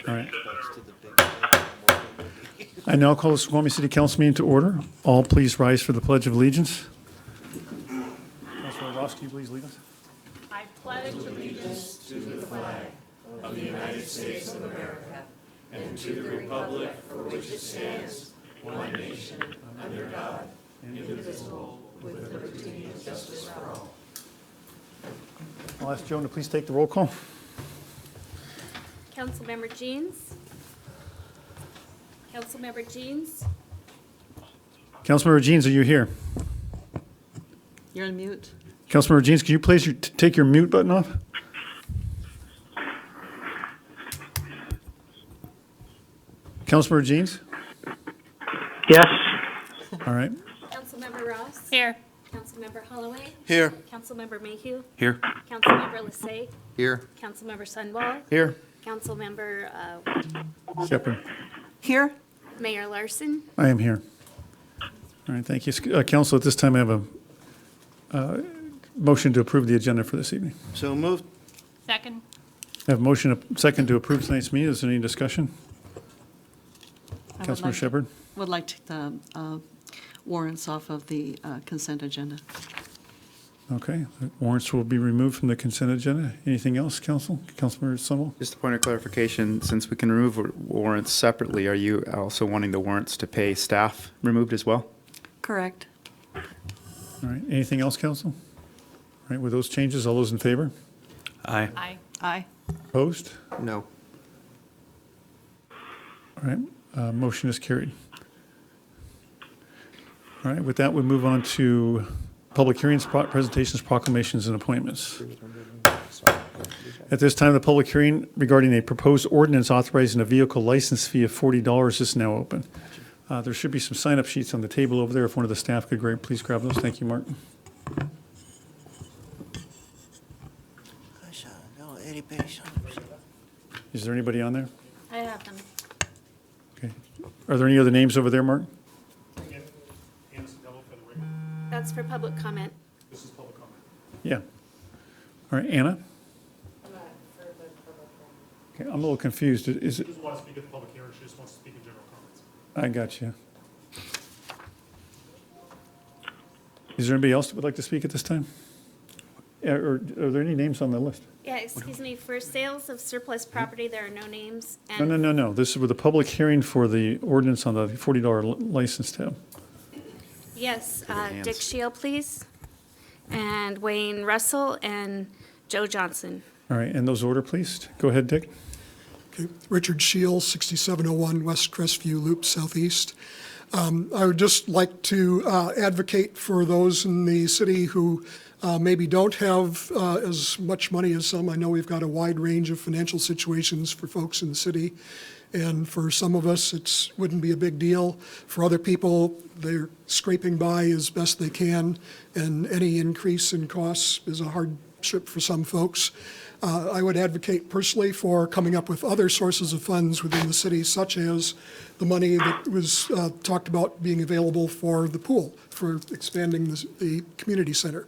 All right. I now call the Snoqualmie City Council meeting to order. All please rise for the Pledge of Allegiance. Councilor Ross, can you please lead us? I pledge allegiance to the flag of the United States of America and to the republic for which it stands, one nation, under God, indivisible, with liberty and justice for all. I'll ask Joan to please take the roll call. Councilmember Jeans. Councilmember Jeans. Councilmember Jeans, are you here? You're on mute. Councilmember Jeans, can you please take your mute button off? Councilmember Jeans? Yes. All right. Councilmember Ross. Here. Councilmember Holloway. Here. Councilmember Mayhew. Here. Councilmember Lassay. Here. Councilmember Sunwall. Here. Councilmember Shepard. Here? Mayor Larson. I am here. All right, thank you. Council, at this time, I have a motion to approve the agenda for this evening. So moved. Second. I have a motion, a second to approve tonight's meeting. Is there any discussion? I would Councilmember like- Shepard? Would like to take the warrants off of the consent agenda. Okay, the warrants will be removed from the consent agenda. Anything else, Council? Councilmember Sunwell? Just a point of clarification, since we can remove warrants separately, are you also wanting the warrants to pay staff removed as well? Correct. All right, anything else, Council? All right, with those changes, all those in favor? Aye. Aye. Aye. Opposed? No. All right, motion is carried. All right, with that, we move on to public hearings, presentations, proclamations, and appointments. At this time, the public hearing regarding a proposed ordinance authorizing a vehicle license fee of $40 is now open. There should be some sign-up sheets on the table over there. If one of the staff could please grab those. Thank you, Mark. Is there anybody on there? I have them. Okay. Are there any other names over there, Mark? That's for public comment. Yeah. All right, Anna? Okay, I'm a little confused. Is it? She doesn't want to speak at the public hearing, she just wants to speak in general comments. I got you. Is there anybody else that would like to speak at this time? Or are there any names on the list? Yeah, excuse me, for sales of surplus property, there are no names. No. This is with a public hearing for the ordinance on the $40 license tab. Yes, Dick Shield, please. And Wayne Russell and Joe Johnson. All right, and those order, please. Go ahead, Dick. Okay, Richard Shields, 6701 West Crestview Loop Southeast. I would just like to advocate for those in the city who maybe don't have as much money as some. I know we've got a wide range of financial situations for folks in the city. And for some of us, it wouldn't be a big deal. For other people, they're scraping by as best they can, and any increase in costs is a hardship for some folks. I would advocate personally for coming up with other sources of funds within the city, such as the money that was talked about being available for the pool, for expanding the community center.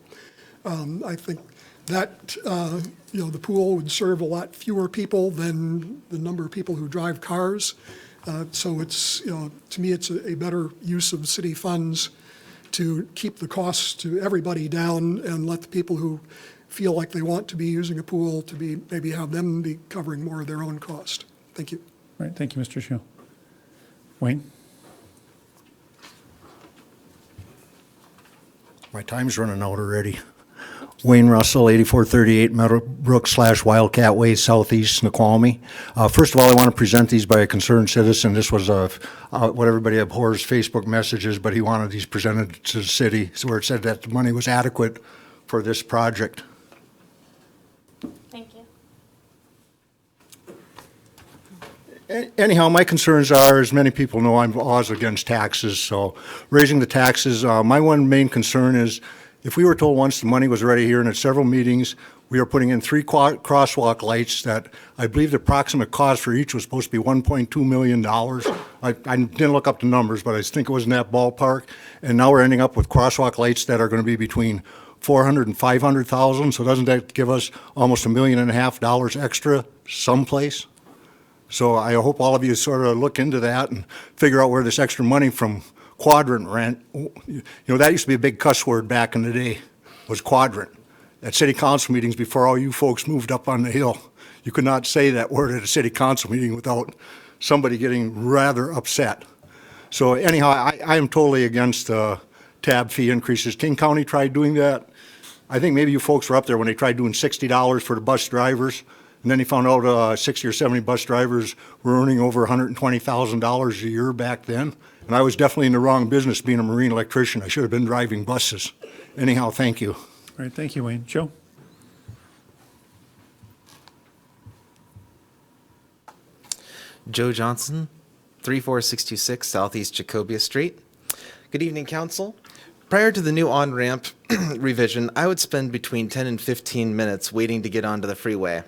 I think that, the pool would serve a lot fewer people than the number of people who drive cars. So it's, to me, it's a better use of city funds to keep the costs to everybody down and let the people who feel like they want to be using a pool to be, maybe have them be covering more of their own cost. Thank you. All right, thank you, Mr. Shield. Wayne? My time's running out already. Wayne Russell, 8438 Meadowbrook/Wildcat Way, Southeast Snoqualmie. First of all, I want to present these by a concerned citizen. This was what everybody abhors, Facebook messages, but he wanted these presented to the city, so where it said that the money was adequate for this project. Thank you. Anyhow, my concerns are, as many people know, I'm always against taxes, so raising the taxes, my one main concern is, if we were told once the money was already here, and at several meetings, we are putting in 3 crosswalk lights that I believe the approximate cost for each was supposed to be $1.2 million. I didn't look up the numbers, but I think it was in that ballpark. And now we're ending up with crosswalk lights that are going to be between $400,000 and $500,000. So doesn't that give us almost $1.5 million extra someplace? So I hope all of you sort of look into that and figure out where this extra money from quadrant rent, you know, that used to be a big cuss word back in the day, was quadrant. At city council meetings, before all you folks moved up on the hill, you could not say that word at a city council meeting without somebody getting rather upset. So anyhow, I am totally against tab fee increases. King County tried doing that. I think maybe you folks were up there when they tried doing $60 for the bus drivers, and then they found out 60 or 70 bus drivers were earning over $120,000 a year back then. And I was definitely in the wrong business being a marine electrician. I should have been driving buses. Anyhow, thank you. All right, thank you, Wayne. Joe? Joe Johnson, 34626 Southeast Jacobia Street. Good evening, Council. Prior to the new on-ramp revision, I would spend between 10 and 15 minutes waiting to get onto the freeway.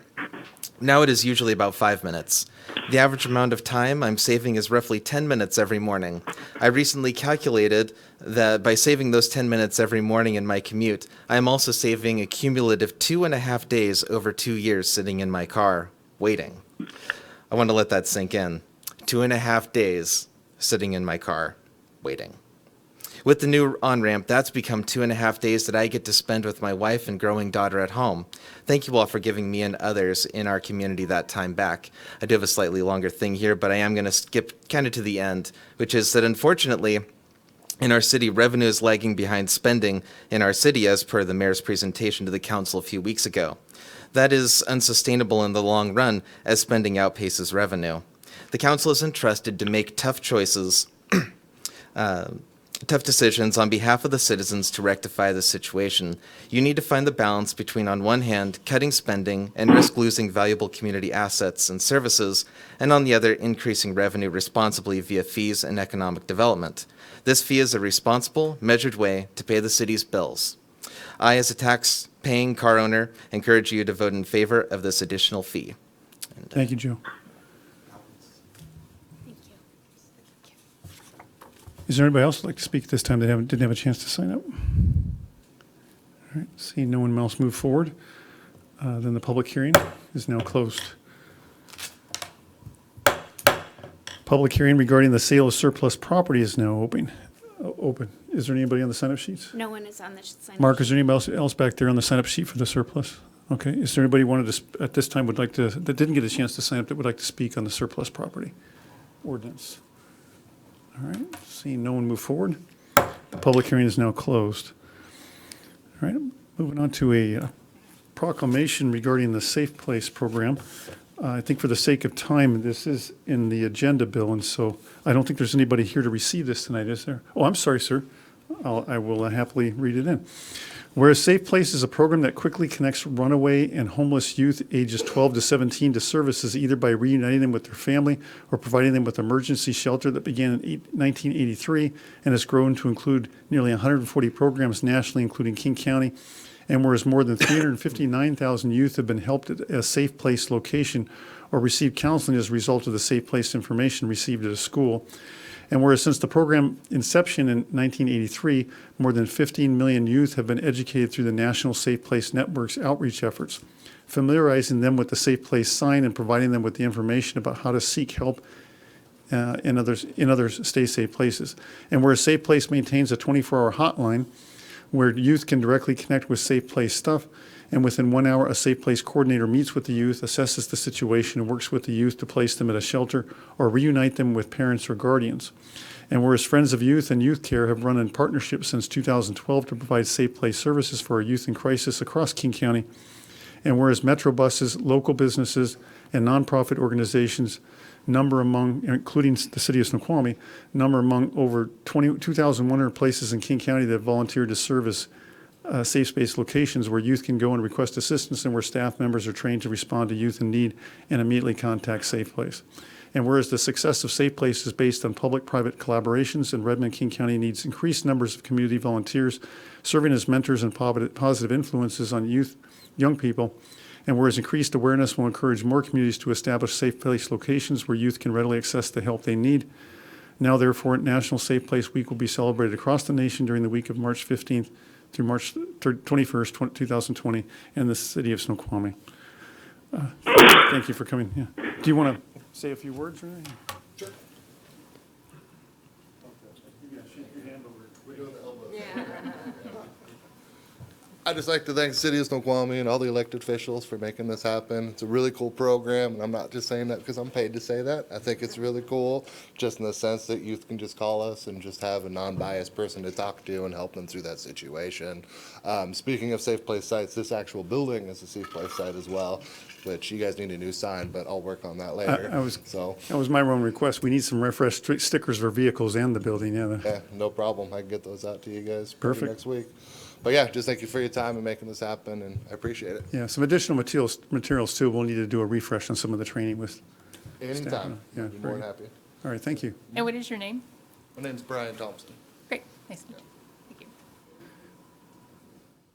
Now it is usually about 5 minutes. The average amount of time I'm saving is roughly 10 minutes every morning. I recently calculated that by saving those 10 minutes every morning in my commute, I am also saving a cumulative 2.5 days over 2 years sitting in my car, waiting. I want to let that sink in. 2.5 days sitting in my car, waiting. With the new on-ramp, that's become 2.5 days that I get to spend with my wife and growing daughter at home. Thank you all for giving me and others in our community that time back. I do have a slightly longer thing here, but I am going to skip kind of to the end, which is that unfortunately, in our city, revenue is lagging behind spending in our city as per the mayor's presentation to the council a few weeks ago. That is unsustainable in the long run as spending outpaces revenue. The council is entrusted to make tough choices, tough decisions on behalf of the citizens to rectify the situation. You need to find the balance between, on one hand, cutting spending and risk losing valuable community assets and services, and on the other, increasing revenue responsibly via fees and economic development. This fee is a responsible, measured way to pay the city's bills. I, as a tax-paying car owner, encourage you to vote in favor of this additional fee. Thank you, Joe. Thank you. Is there anybody else who'd like to speak this time that didn't have a chance to sign up? All right, seeing no one else move forward, then the public hearing is now closed. Public hearing regarding the sale of surplus property is now open. Is there anybody on the sign-up sheets? No one is on the sign-up. Mark, is there anybody else back there on the sign-up sheet for the surplus? Okay, is there anybody wanted to, at this time, that didn't get a chance to sign up, that would like to speak on the surplus property ordinance? All right, seeing no one move forward, the public hearing is now closed. All right, moving on to a proclamation regarding the Safe Place program. I think for the sake of time, this is in the agenda, Bill, and so I don't think there's anybody here to receive this tonight, is there? Oh, I'm sorry, sir. I will happily read it in. Whereas Safe Place is a program that quickly connects runaway and homeless youth ages 12 to 17 to services, either by reuniting them with their family or providing them with emergency shelter, that began in 1983 and has grown to include nearly 140 programs nationally, including King County. And whereas more than 359,000 youth have been helped at a Safe Place location or received counseling as a result of the Safe Place information received at a school. And whereas since the program inception in 1983, more than 15 million youth have been educated through the National Safe Place Network's outreach efforts, familiarizing them with the Safe Place sign and providing them with the information about how to seek help in other stay safe places. And whereas Safe Place maintains a 24-hour hotline where youth can directly connect with Safe Place staff, and within 1 hour, a Safe Place coordinator meets with the youth, assesses the situation, and works with the youth to place them at a shelter or reunite them with parents or guardians. And whereas Friends of Youth and Youth Care have run in partnership since 2012 to provide Safe Place services for our youth in crisis across King County, and whereas Metro buses, local businesses, and nonprofit organizations number among, including the city of Snoqualmie, number among over 2,100 places in King County that volunteer to serve as safe space locations where youth can go and request assistance, and where staff members are trained to respond to youth in need and immediately contact Safe Place. And whereas the success of Safe Place is based on public-private collaborations, and Redmond King County needs increased numbers of community volunteers serving as mentors and positive influences on young people, and whereas increased awareness will encourage more communities to establish Safe Place locations where youth can readily access the help they need. Now, therefore, National Safe Place Week will be celebrated across the nation during the week of March 15th through March 21st, 2020, in the city of Snoqualmie. Thank you for coming. Yeah. Do you want to say a few words or anything? Sure. I'd just like to thank the city of Snoqualmie and all the elected officials for making this happen. It's a really cool program, and I'm not just saying that because I'm paid to say that. I think it's really cool, just in the sense that youth can just call us and just have a non-biased person to talk to and help them through that situation. Speaking of safe place sites, this actual building is a safe place site as well, which you guys need a new sign, but I'll work on that later. That was my one request. We need some refresh stickers for vehicles and the building, yeah. Yeah, no problem. I can get those out to you guys probably Perfect. next week. But yeah, just thank you for your time and making this happen, and I appreciate it. Yeah, some additional materials too. We'll need to do a refresh on some of the training with, Anytime. Yeah, I'd be more very than happy. all right, thank you. And what is your name? My name's Brian Thompson. Great, nice to meet you. Thank you.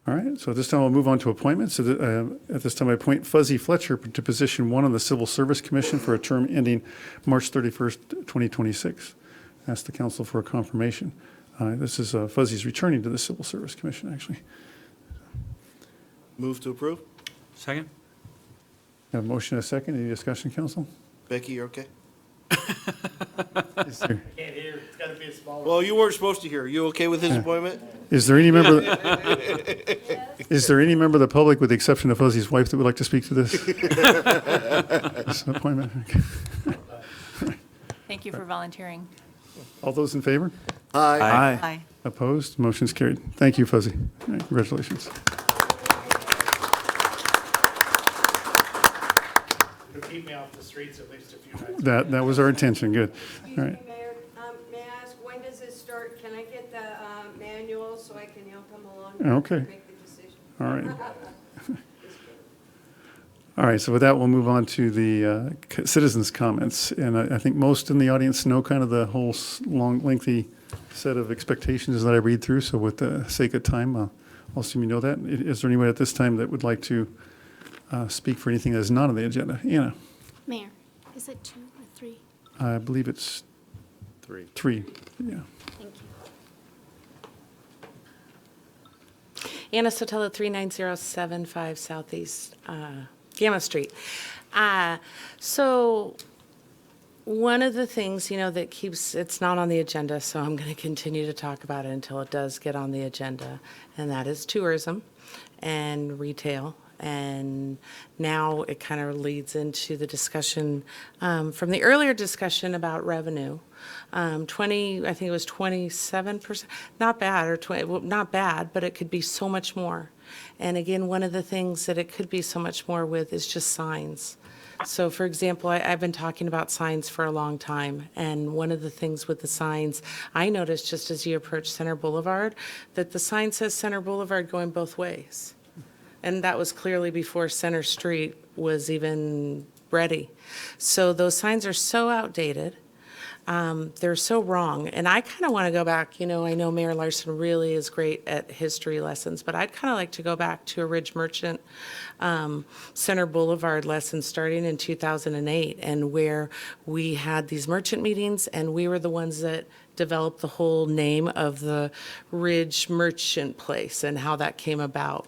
All right, so at this time, we'll move on to appointments. So at this time, I appoint Fuzzy Fletcher to position 1 on the Civil Service Commission for a term ending March 31st, 2026. Ask the council for a confirmation. This is Fuzzy's returning to the Civil Service Commission, actually. Move to approve. Second? Have a motion and a second. Any discussion, council? Becky, you're okay? Is there, Can't hear, it's gotta be a smaller. Well, you weren't supposed to hear. You okay with his appointment? is there any member, is there any member of the public, with the exception of Fuzzy's wife, that would like to speak to this? This appointment? Okay. Thank you for volunteering. All those in favor? Aye. Aye. Opposed? Motion's carried. Thank you, Fuzzy. All right, congratulations. It'll keep me off the streets at least a few nights. That was our intention. Good. All right. Mayor, may I ask, when does this start? Can I get the manual so I can help him along? Okay. Make the decision. All right. All right, so with that, we'll move on to the citizens' comments. And I think most in the audience know kind of the whole long, lengthy set of expectations that I read through. So with the sake of time, I'll assume you know that. Is there anyone at this time that would like to speak for anything that is not on the agenda? Anna? Mayor, is it 2 or 3? I believe it's 3. 3, yeah. Thank you. Anna Sotelo, 39075 Southeast Gamma Street. So one of the things, that keeps, it's not on the agenda, so I'm going to continue to talk about it until it does get on the agenda, and that is tourism and retail. And now it kind of leads into the discussion from the earlier discussion about revenue. I think it was 27%, not bad, or 20, well, not bad, but it could be so much more. And again, one of the things that it could be so much more with is just signs. So for example, I've been talking about signs for a long time, and one of the things with the signs, I noticed just as you approach Center Boulevard, that the sign says Center Boulevard going both ways. And that was clearly before Center Street was even ready. So those signs are so outdated. They're so wrong. And I kind of want to go back, I know Mayor Larson really is great at history lessons, but I'd kind of like to go back to a Ridge Merchant Center Boulevard lesson starting in 2008, and where we had these merchant meetings, and we were the ones that developed the whole name of the Ridge Merchant Place and how that came about.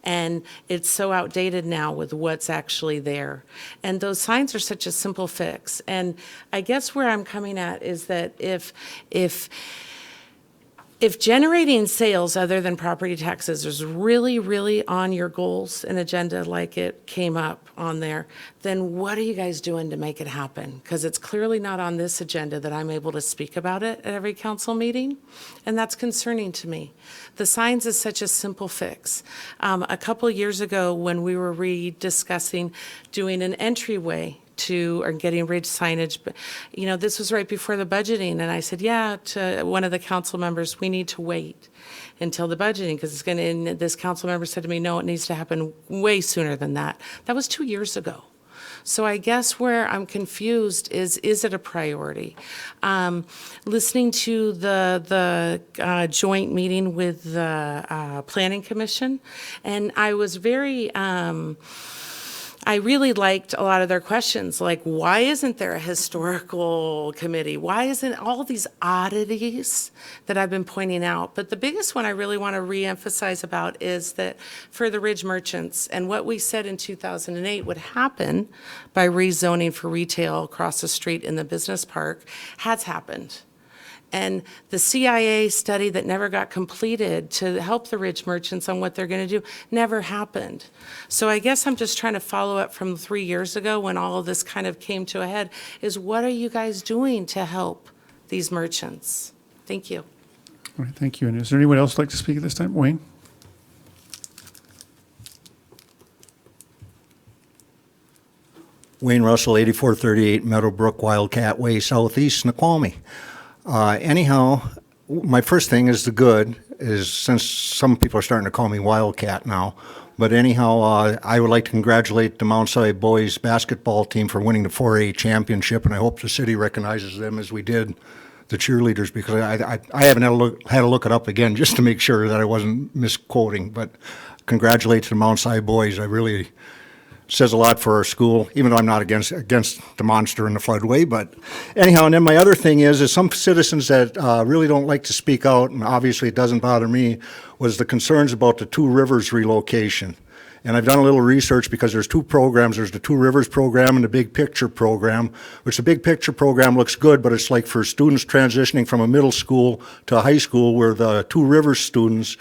And it's so outdated now with what's actually there. And those signs are such a simple fix. And I guess where I'm coming at is that if generating sales other than property taxes is really, really on your goals and agenda like it came up on there, then what are you guys doing to make it happen? Because it's clearly not on this agenda that I'm able to speak about it at every council meeting, and that's concerning to me. The signs is such a simple fix. A couple years ago, when we were rediscussing doing an entryway or getting ridge signage, but this was right before the budgeting, and I said, to one of the council members, we need to wait until the budgeting, because it's going to, and this council member said to me, no, it needs to happen way sooner than that. That was 2 years ago. So I guess where I'm confused is it a priority? Listening to the joint meeting with the Planning Commission, and I was very, I really liked a lot of their questions, like why isn't there a historical committee? Why isn't all these oddities that I've been pointing out? But the biggest one I really want to reemphasize about is that for the Ridge merchants and what we said in 2008 would happen by rezoning for retail across the street in the business park has happened. And the CIA study that never got completed to help the Ridge merchants on what they're going to do never happened. So I guess I'm just trying to follow up from 3 years ago when all of this kind of came to a head, is what are you guys doing to help these merchants? Thank you. All right, thank you. And is there anyone else like to speak at this time? Wayne? Wayne Russell, 8438 Meadowbrook Wildcat Way, Southeast, Snoqualmie. Anyhow, my first thing is the good, is since some people are starting to call me Wildcat now, but anyhow, I would like to congratulate the Mount Si boys basketball team for winning the 4A championship, and I hope the city recognizes them as we did the cheerleaders, because I haven't had to look it up again just to make sure that I wasn't misquoting, but congratulate the Mount Si boys. I really says a lot for our school, even though I'm not against the monster in the floodway. But anyhow, and then my other thing is some citizens that really don't like to speak out, and obviously it doesn't bother me, was the concerns about the Two Rivers relocation. And I've done a little research because there's two programs. There's the Two Rivers program and the Big Picture program, which the Big Picture program looks good, but it's like for students transitioning from a middle school to a high school, where the Two Rivers students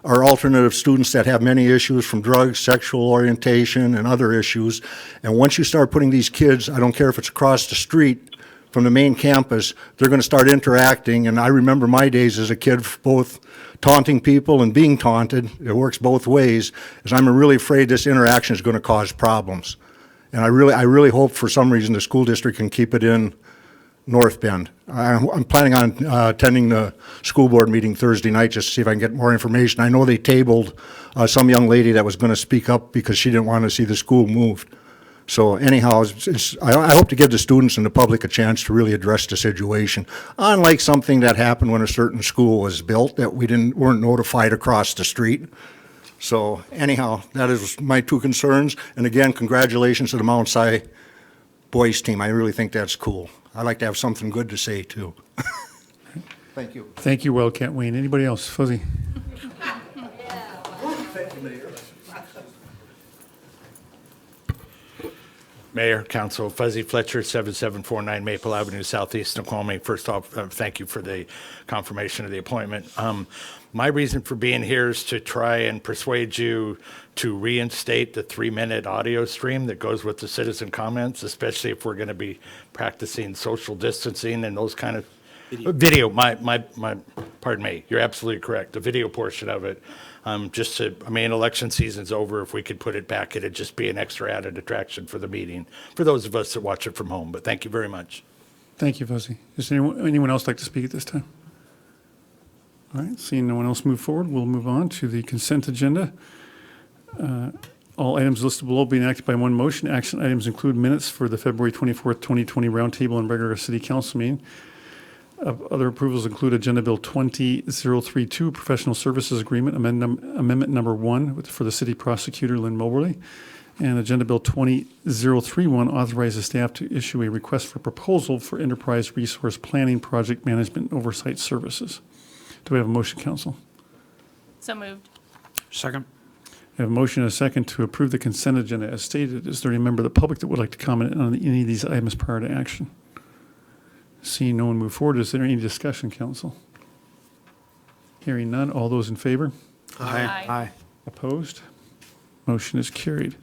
are alternative students that have many issues, from drugs, sexual orientation, and other issues. And once you start putting these kids, I don't care if it's across the street from the main campus, they're going to start interacting. And I remember my days as a kid, both taunting people and being taunted. It works both ways, as I'm really afraid this interaction is going to cause problems. And I really hope for some reason the school district can keep it in North Bend. I'm planning on attending the school board meeting Thursday night just to see if I can get more information. I know they tabled some young lady that was going to speak up because she didn't want to see the school moved. So anyhow, I hope to give the students and the public a chance to really address the situation. Unlike something that happened when a certain school was built that we weren't notified across the street. So anyhow, that is my two concerns. And again, congratulations to the Mount Si boys team. I really think that's cool. I like to have something good to say, too. Thank you. Thank you, Wildcat Wayne. Anybody else? Fuzzy? Mayor, Council, Fuzzy Fletcher, 7749 Maple Avenue, Southeast Snoqualmie. First off, thank you for the confirmation of the appointment. My reason for being here is to try and persuade you to reinstate the 3-minute audio stream that goes with the citizen comments, especially if we're going to be practicing social distancing and those kind of video. Pardon me. You're absolutely correct. The video portion of it. Election season's over. If we could put it back, it'd just be an extra added attraction for the meeting for those of us that watch it from home. But thank you very much. Thank you, Fuzzy. Does anyone else like to speak at this time? All right, seeing no one else move forward, we'll move on to the consent agenda. All items listed below being acted by one motion. Action items include minutes for the February 24th, 2020 roundtable and regular city council meeting. Other approvals include Agenda Bill 20032, Professional Services Agreement, Amendment Number 1 for the City Prosecutor Lynn Moberly, and Agenda Bill 20031 authorizes staff to issue a request for proposal for Enterprise Resource Planning Project Management Oversight Services. Do we have a motion, Council? So moved. Second. I have a motion and a second to approve the consent agenda as stated. Is there any member of the public that would like to comment on any of these items prior to action? Seeing no one move forward, is there any discussion, Council? Hearing none, all those in favor? Aye. Opposed? Motion is carried.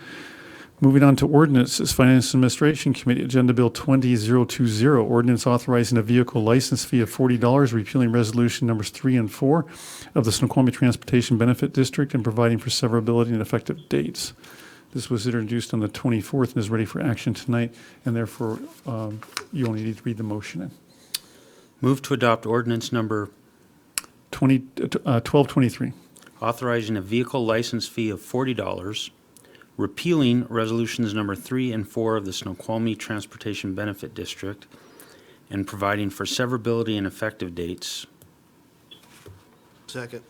Moving on to ordinances, Finance and Administration Committee, Agenda Bill 20020, ordinance authorizing a vehicle license fee of $40, repealing resolution numbers 3 and 4 of the Snoqualmie Transportation Benefit District and providing for severability and effective dates. This was introduced on the 24th and is ready for action tonight, and therefore you only need to read the motion in. Move to adopt ordinance number 1223. authorizing a vehicle license fee of $40, repealing resolutions number 3 and 4 of the Snoqualmie Transportation Benefit District, and providing for severability and effective dates. Second.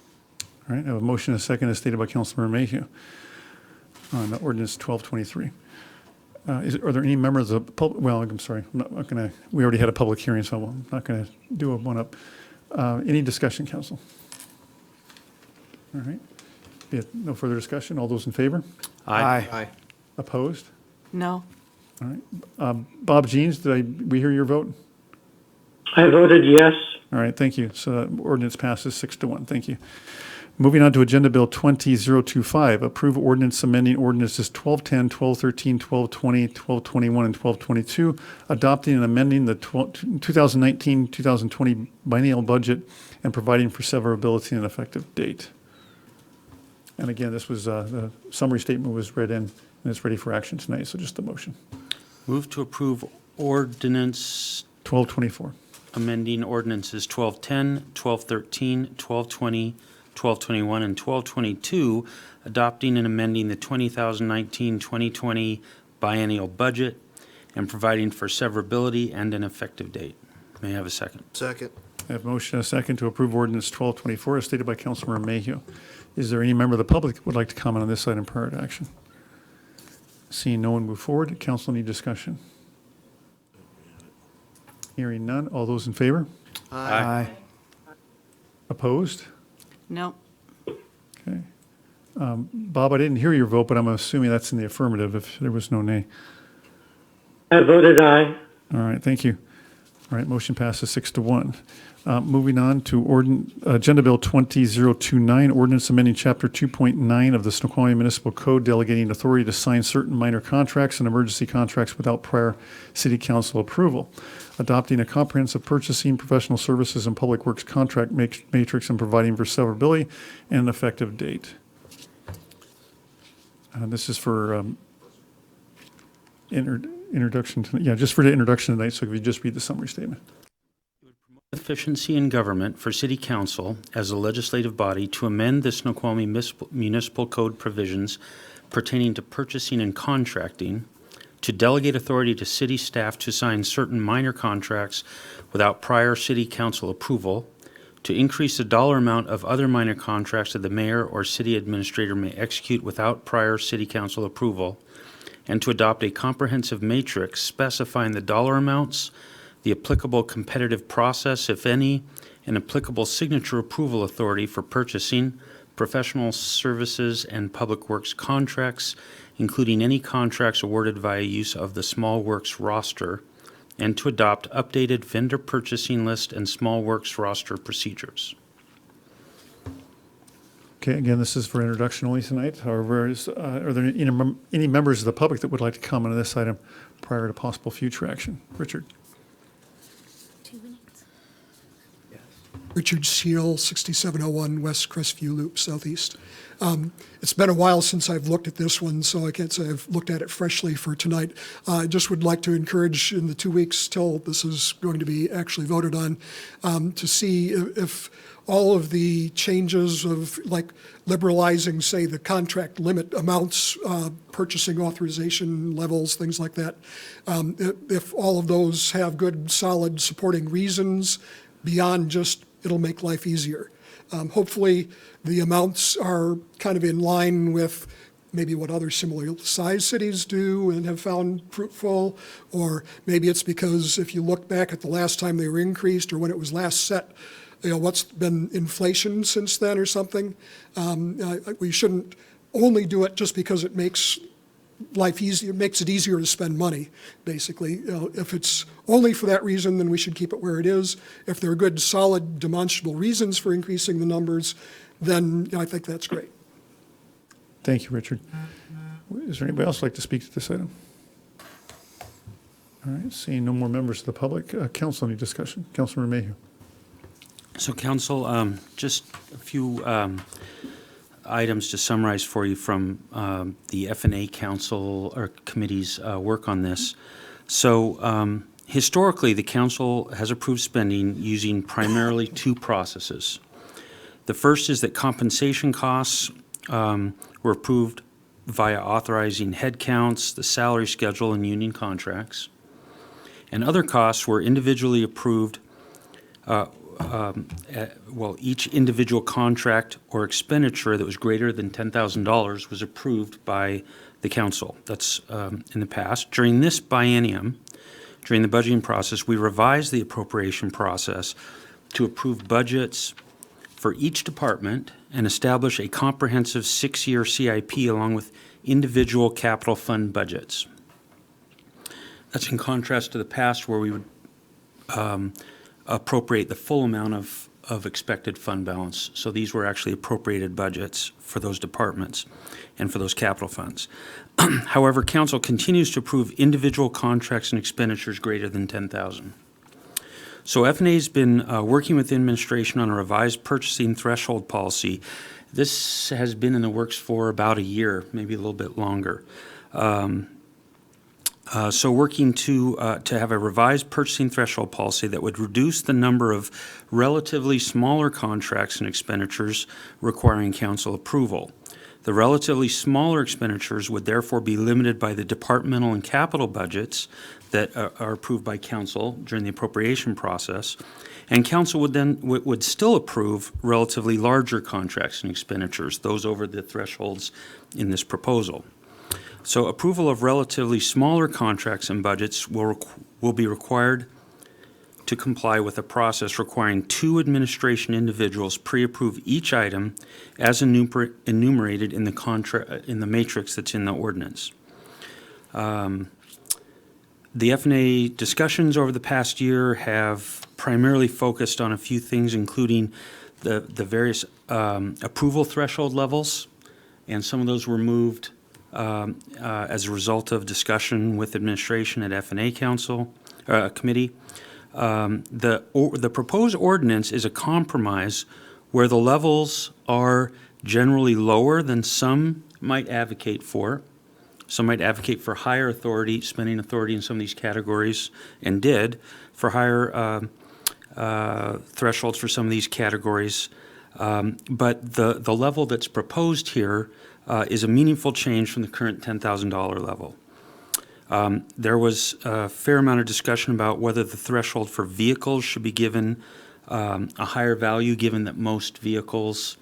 All right, I have a motion and a second as stated by Councilmember Mayhew. on ordinance 1223. Are there any members of the public, well, I'm sorry, I'm not going to, we already had a public hearing, so I'm not going to do a one-up. Any discussion, council? All right. Be it no further discussion. All those in favor? Aye. Opposed? No. All right. Bob Jeans, we hear your vote? I voted yes. All right, thank you. So that ordinance passes 6-1. Thank you. Moving on to Agenda Bill 20025, approve ordinance amending ordinances 1210, 1213, 1220, 1221, and 1222, adopting and amending the 2019-2020 biennial budget and providing for severability and effective date. And again, this was, the summary statement was read in, and it's ready for action tonight, so just a motion. Move to approve ordinance 1224. amending ordinances 1210, 1213, 1220, 1221, and 1222, adopting and amending the 2019-2020 biennial budget and providing for severability and an effective date. May I have a second? Second. I have a motion and a second to approve ordinance 1224 as stated by Councilmember Mayhew. Is there any member of the public that would like to comment on this item prior to action? Seeing no one move forward, council need discussion. Hearing none, all those in favor? Aye. Opposed? No. Okay. Bob, I didn't hear your vote, but I'm assuming that's in the affirmative if there was no nay. I voted aye. All right, thank you. All right, motion passes 6-1. Moving on to Agenda Bill 20029, ordinance amending Chapter 2.9 of the Snoqualmie Municipal Code, delegating authority to sign certain minor contracts and emergency contracts without prior city council approval, adopting a comprehensive purchasing, professional services, and public works contract matrix, and providing for severability and an effective date. This is for introduction, just for the introduction tonight, so if you just read the summary statement. Efficiency in government for City Council as a legislative body to amend the Snoqualmie Municipal Code provisions pertaining to purchasing and contracting, to delegate authority to city staff to sign certain minor contracts without prior City Council approval, to increase the dollar amount of other minor contracts that the mayor or city administrator may execute without prior City Council approval, and to adopt a comprehensive matrix specifying the dollar amounts, the applicable competitive process, if any, and applicable signature approval authority for purchasing, professional services, and public works contracts, including any contracts awarded via use of the Small Works roster, and to adopt updated vendor purchasing list and Small Works roster procedures. Okay, again, this is for introduction only tonight. However, are there any members of the public that would like to comment on this item prior to possible future action? Richard. 2 minutes. Richard Seal, 6701 West Crestview Loop, Southeast. It's been a while since I've looked at this one, so I can't say I've looked at it freshly for tonight. I just would like to encourage in the 2 weeks till this is going to be actually voted on, to see if all of the changes of like liberalizing, say, the contract limit amounts, purchasing authorization levels, things like that, if all of those have good, solid supporting reasons beyond just it'll make life easier. Hopefully, the amounts are kind of in line with maybe what other similar size cities do and have found fruitful, or maybe it's because if you look back at the last time they were increased or when it was last set, what's been inflation since then or something. We shouldn't only do it just because it makes life easier, makes it easier to spend money, basically. If it's only for that reason, then we should keep it where it is. If there are good, solid, demonstrable reasons for increasing the numbers, then I think that's great. Thank you, Richard. Is there anybody else who'd like to speak to this item? All right, seeing no more members of the public, council, any discussion? Councilmember Mayhew. So council, just a few items to summarize for you from the F&A Council or committee's work on this. So historically, the council has approved spending using primarily two processes. The first is that compensation costs were approved via authorizing headcounts, the salary schedule, and union contracts. And other costs were individually approved each individual contract or expenditure that was greater than $10,000 was approved by the council. That's in the past. During this biennium, during the budgeting process, we revised the appropriation process to approve budgets for each department and establish a comprehensive 6-year CIP along with individual capital fund budgets. That's in contrast to the past where we would appropriate the full amount of expected fund balance. So these were actually appropriated budgets for those departments and for those capital funds. However, council continues to approve individual contracts and expenditures greater than $10,000. So F&A has been working with the administration on a revised purchasing threshold policy. This has been in the works for about a year, maybe a little bit longer. So working to have a revised purchasing threshold policy that would reduce the number of relatively smaller contracts and expenditures requiring council approval. The relatively smaller expenditures would therefore be limited by the departmental and capital budgets that are approved by council during the appropriation process, and council would still approve relatively larger contracts and expenditures, those over the thresholds in this proposal. So approval of relatively smaller contracts and budgets will be required to comply with a process requiring 2 administration individuals pre-approve each item as enumerated in the matrix that's in the ordinance. The F&A discussions over the past year have primarily focused on a few things, including the various approval threshold levels, and some of those were moved as a result of discussion with administration at F&A Council committee. The proposed ordinance is a compromise where the levels are generally lower than some might advocate for. Some might advocate for higher authority, spending authority in some of these categories, and did, for higher thresholds for some of these categories. But the level that's proposed here is a meaningful change from the current $10,000 level. There was a fair amount of discussion about whether the threshold for vehicles should be given a higher value, given that most vehicles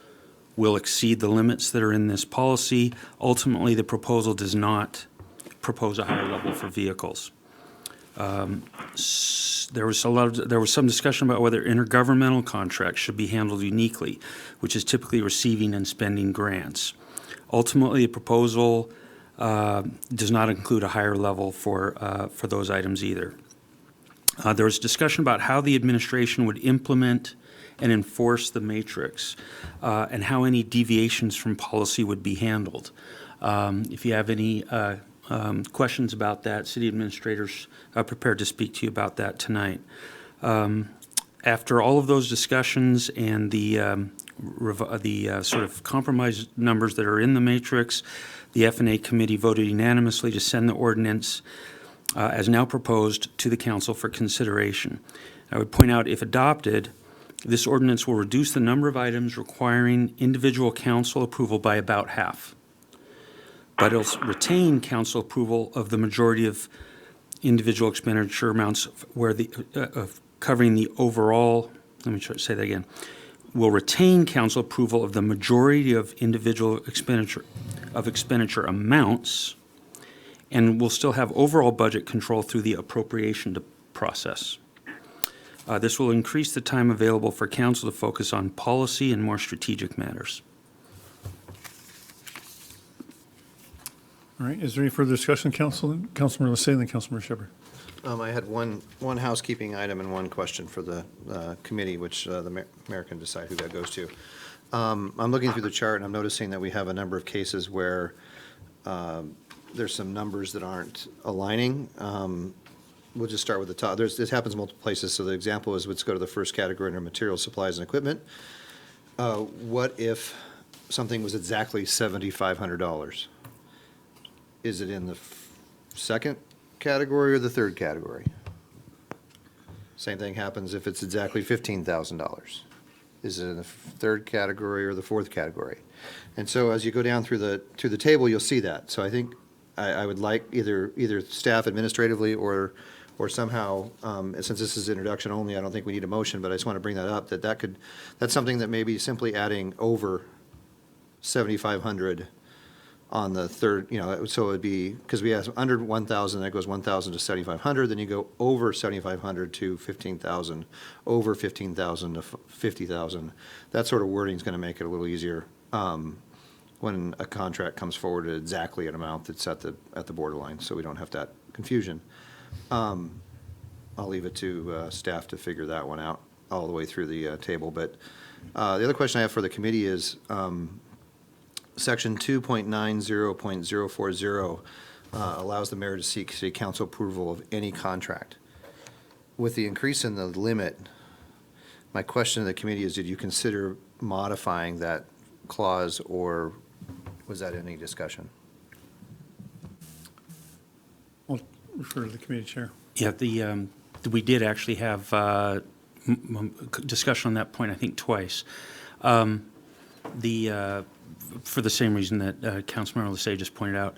will exceed the limits that are in this policy. Ultimately, the proposal does not propose a higher level for vehicles. There was some discussion about whether intergovernmental contracts should be handled uniquely, which is typically receiving and spending grants. Ultimately, the proposal does not include a higher level for those items either. There was discussion about how the administration would implement and enforce the matrix, and how any deviations from policy would be handled. If you have any questions about that, city administrators are prepared to speak to you about that tonight. After all of those discussions and the sort of compromise numbers that are in the matrix, the F&A committee voted unanimously to send the ordinance as now proposed to the council for consideration. I would point out, if adopted, this ordinance will reduce the number of items requiring individual council approval by about half. But it'll retain council approval of the majority of individual expenditure amounts where covering the overall, let me try to say that again, will retain council approval of the majority of individual expenditure amounts, and will still have overall budget control through the appropriation process. This will increase the time available for council to focus on policy and more strategic matters. All right, is there any further discussion, Councilman Lissay and then Councilmember Shepherd? I had one housekeeping item and one question for the committee, which the mayor can decide who that goes to. I'm looking through the chart and I'm noticing that we have a number of cases where there's some numbers that aren't aligning. We'll just start with the top. This happens in multiple places. So the example is, let's go to the first category under materials, supplies, and equipment. What if something was exactly $7,500? Is it in the second category or the third category? Same thing happens if it's exactly $15,000. Is it in the third category or the fourth category? And so as you go down through the table, you'll see that. So I think I would like either staff administratively or or somehow, since this is introduction only, I don't think we need a motion, but I just want to bring that up, that's something that maybe simply adding over 7,500 on the third, so it'd be, because we have under 1,000, that goes 1,000 to 7,500, then you go over 7,500 to 15,000, over 15,000 to 50,000. That sort of wording is going to make it a little easier when a contract comes forward at exactly an amount that's at the borderline, so we don't have that confusion. I'll leave it to staff to figure that one out all the way through the table. But the other question I have for the committee is Section 2.90.040 allows the mayor to seek city council approval of any contract. With the increase in the limit, my question to the committee is, did you consider modifying that clause, or was that any discussion? I'll refer to the committee chair. Yeah, we did actually have discussion on that point, I think, twice. For the same reason that Councilmember Lissay just pointed out.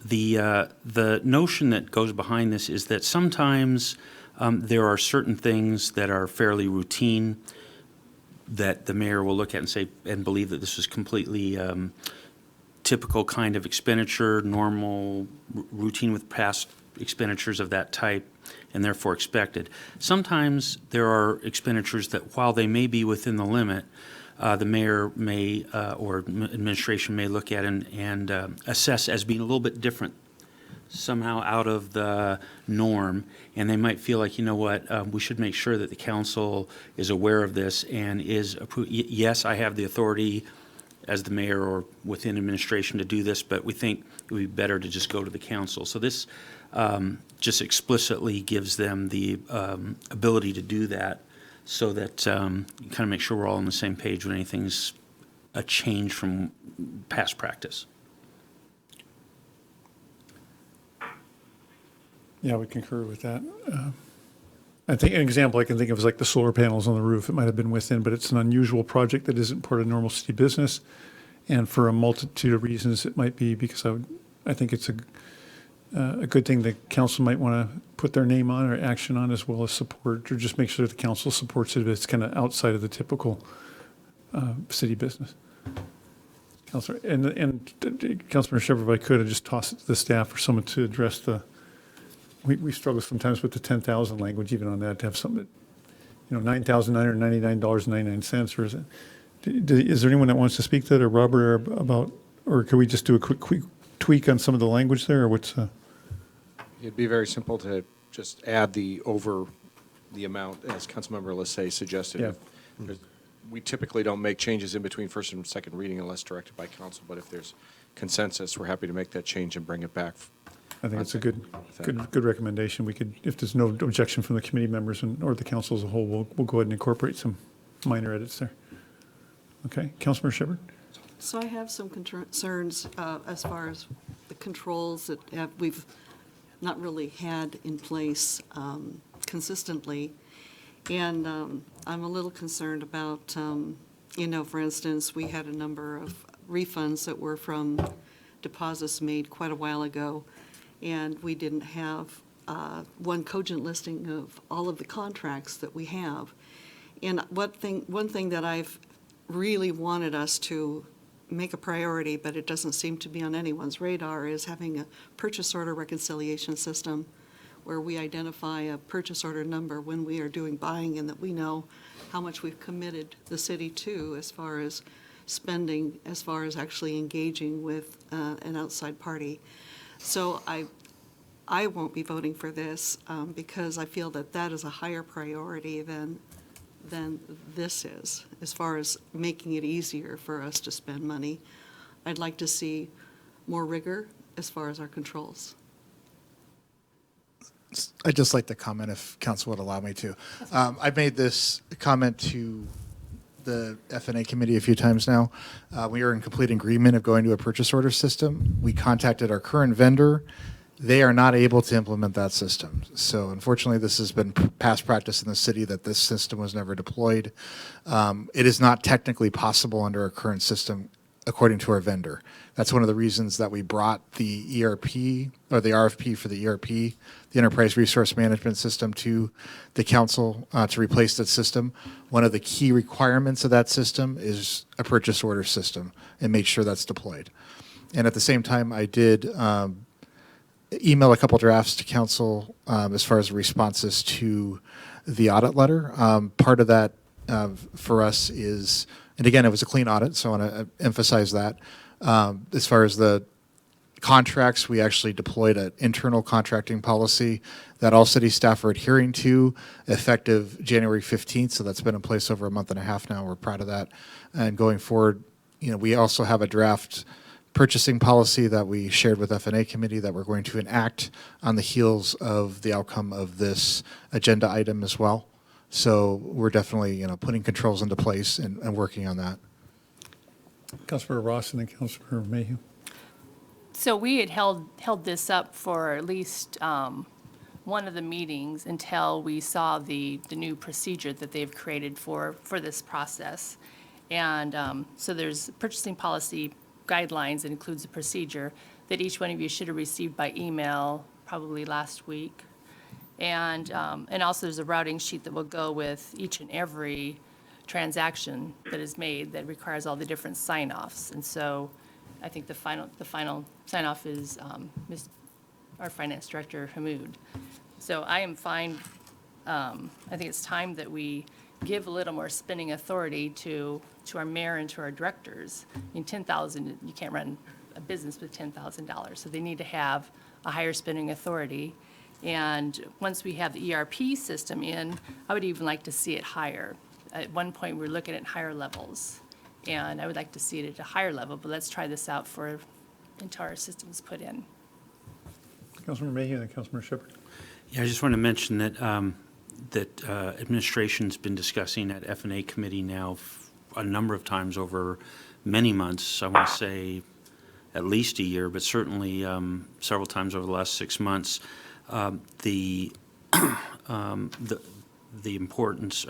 The notion that goes behind this is that sometimes there are certain things that are fairly routine that the mayor will look at and say, and believe that this is completely typical kind of expenditure, normal, routine with past expenditures of that type, and therefore expected. Sometimes there are expenditures that, while they may be within the limit, the mayor may, or administration may look at and assess as being a little bit different, somehow out of the norm, and they might feel like, you know what, we should make sure that the council is aware of this and is, yes, I have the authority as the mayor or within administration to do this, but we think it would be better to just go to the council. So this just explicitly gives them the ability to do that, so that you kind of make sure we're all on the same page when anything's a change from past practice. Yeah, we concur with that. I think an example I can think of is like the solar panels on the roof. It might have been within, but it's an unusual project that isn't part of normal city business. And for a multitude of reasons, it might be because I think it's a good thing the council might want to put their name on or action on, as well as support, or just make sure the council supports it if it's kind of outside of the typical city business. Councilor, and Councilmember Shepherd, if I could, I'd just toss it to the staff or someone to address we struggle sometimes with the 10,000 language, even on that, to have something, $9,999.99, or is there anyone that wants to speak to that, or Robert, or could we just do a quick tweak on some of the language there, or what's? It'd be very simple to just add over the amount, as Councilmember Lissay suggested. Yeah. We typically don't make changes in between first and second reading unless directed by council, but if there's consensus, we're happy to make that change and bring it back. I think it's a good recommendation. We could, if there's no objection from the committee members or the council as a whole, we'll go ahead and incorporate some minor edits there. Okay, Councilmember Shepherd? So I have some concerns as far as the controls that we've not really had in place consistently. And I'm a little concerned about, for instance, we had a number of refunds that were from deposits made quite a while ago, and we didn't have one cogent listing of all of the contracts that we have. And one thing that I've really wanted us to make a priority, but it doesn't seem to be on anyone's radar, is having a purchase order reconciliation system where we identify a purchase order number when we are doing buying, and that we know how much we've committed the city to as far as spending, as far as actually engaging with an outside party. So I won't be voting for this because I feel that that is a higher priority than this is, as far as making it easier for us to spend money. I'd like to see more rigor as far as our controls. I'd just like to comment, if council would allow me to. I've made this comment to the F&A committee a few times now. We are in complete agreement of going to a purchase order system. We contacted our current vendor. They are not able to implement that system. So unfortunately, this has been past practice in the city that this system was never deployed. It is not technically possible under our current system according to our vendor. That's one of the reasons that we brought the ERP, or the RFP for the ERP, the Enterprise Resource Management System, to the council to replace that system. One of the key requirements of that system is a purchase order system, and make sure that's deployed. And at the same time, I did email a couple drafts to council as far as responses to the audit letter. Part of that for us is, and again, it was a clean audit, so I want to emphasize that. As far as the contracts, we actually deployed an internal contracting policy that all city staff are adhering to, effective January 15th. So that's been in place over a month and a half now. We're proud of that. And going forward, we also have a draft purchasing policy that we shared with FNA committee that we're going to enact on the heels of the outcome of this agenda item as well. So we're definitely, putting controls into place and working on that. Councilmember Ross and then Councilmember Mayhew. So we had held this up for at least one of the meetings until we saw the new procedure that they've created for this process. And so there's purchasing policy guidelines that includes a procedure that each one of you should have received by email probably last week. And also there's a routing sheet that will go with each and every transaction that is made that requires all the different sign-offs. And so I think the final sign-off is our finance director, Hamoud. So I am fine. I think it's time that we give a little more spending authority to our mayor and to our directors. I mean, $10,000, you can't run a business with $10,000. So they need to have a higher spending authority. And once we have the ERP system in, I would even like to see it higher. At one point, we were looking at higher levels. And I would like to see it at a higher level, but let's try this out until our system's put in. Councilmember Mayhew and then Councilmember Shepherd. Yeah, I just want to mention that administration's been discussing at FNA committee now a number of times over many months. I want to say at least a year, but certainly several times over the last 6 months. The importance,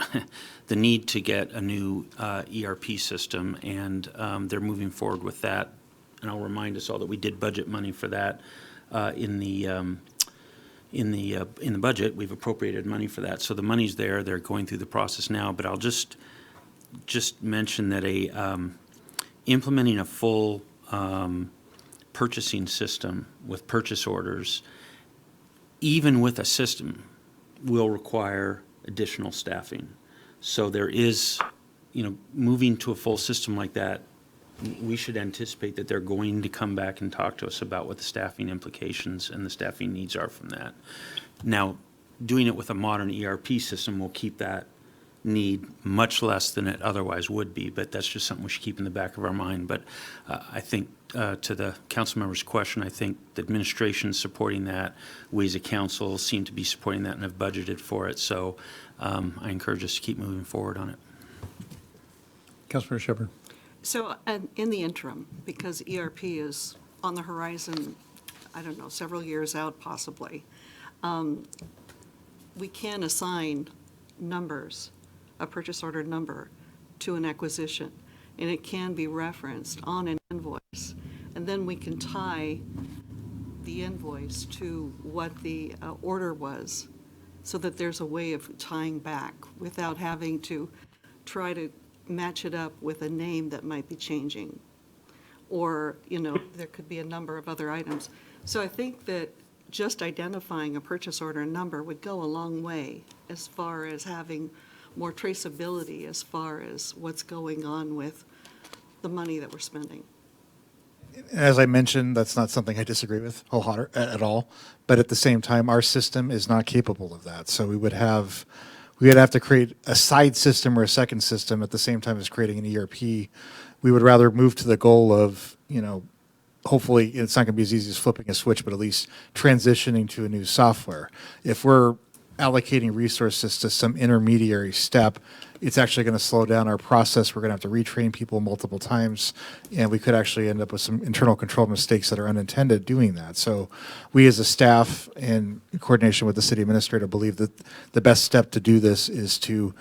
the need to get a new ERP system, and they're moving forward with that. And I'll remind us all that we did budget money for that in the budget. We've appropriated money for that, so the money's there. They're going through the process now. But I'll just mention that implementing a full purchasing system with purchase orders, even with a system, will require additional staffing. So there is, moving to a full system like that, we should anticipate that they're going to come back and talk to us about what the staffing implications and the staffing needs are from that. Now, doing it with a modern ERP system will keep that need much less than it otherwise would be, but that's just something we should keep in the back of our mind. But I think to the council member's question, I think the administration supporting that. We as a council seem to be supporting that and have budgeted for it. So I encourage us to keep moving forward on it. Councilmember Shepherd. So in the interim, because ERP is on the horizon, I don't know, several years out possibly, we can assign numbers, a purchase order number, to an acquisition, and it can be referenced on an invoice. And then we can tie the invoice to what the order was, so that there's a way of tying back without having to try to match it up with a name that might be changing. Or, there could be a number of other items. So I think that just identifying a purchase order number would go a long way as far as having more traceability as far as what's going on with the money that we're spending. As I mentioned, that's not something I disagree with at all. But at the same time, our system is not capable of that. So we would have to create a side system or a second system at the same time as creating an ERP. We would rather move to the goal of, hopefully it's not going to be as easy as flipping a switch, but at least transitioning to a new software. If we're allocating resources to some intermediary step, it's actually going to slow down our process. We're going to have to retrain people multiple times, and we could actually end up with some internal control mistakes that are unintended doing that. So we as a staff, in coordination with the city administrator, believe that the best step to do this is to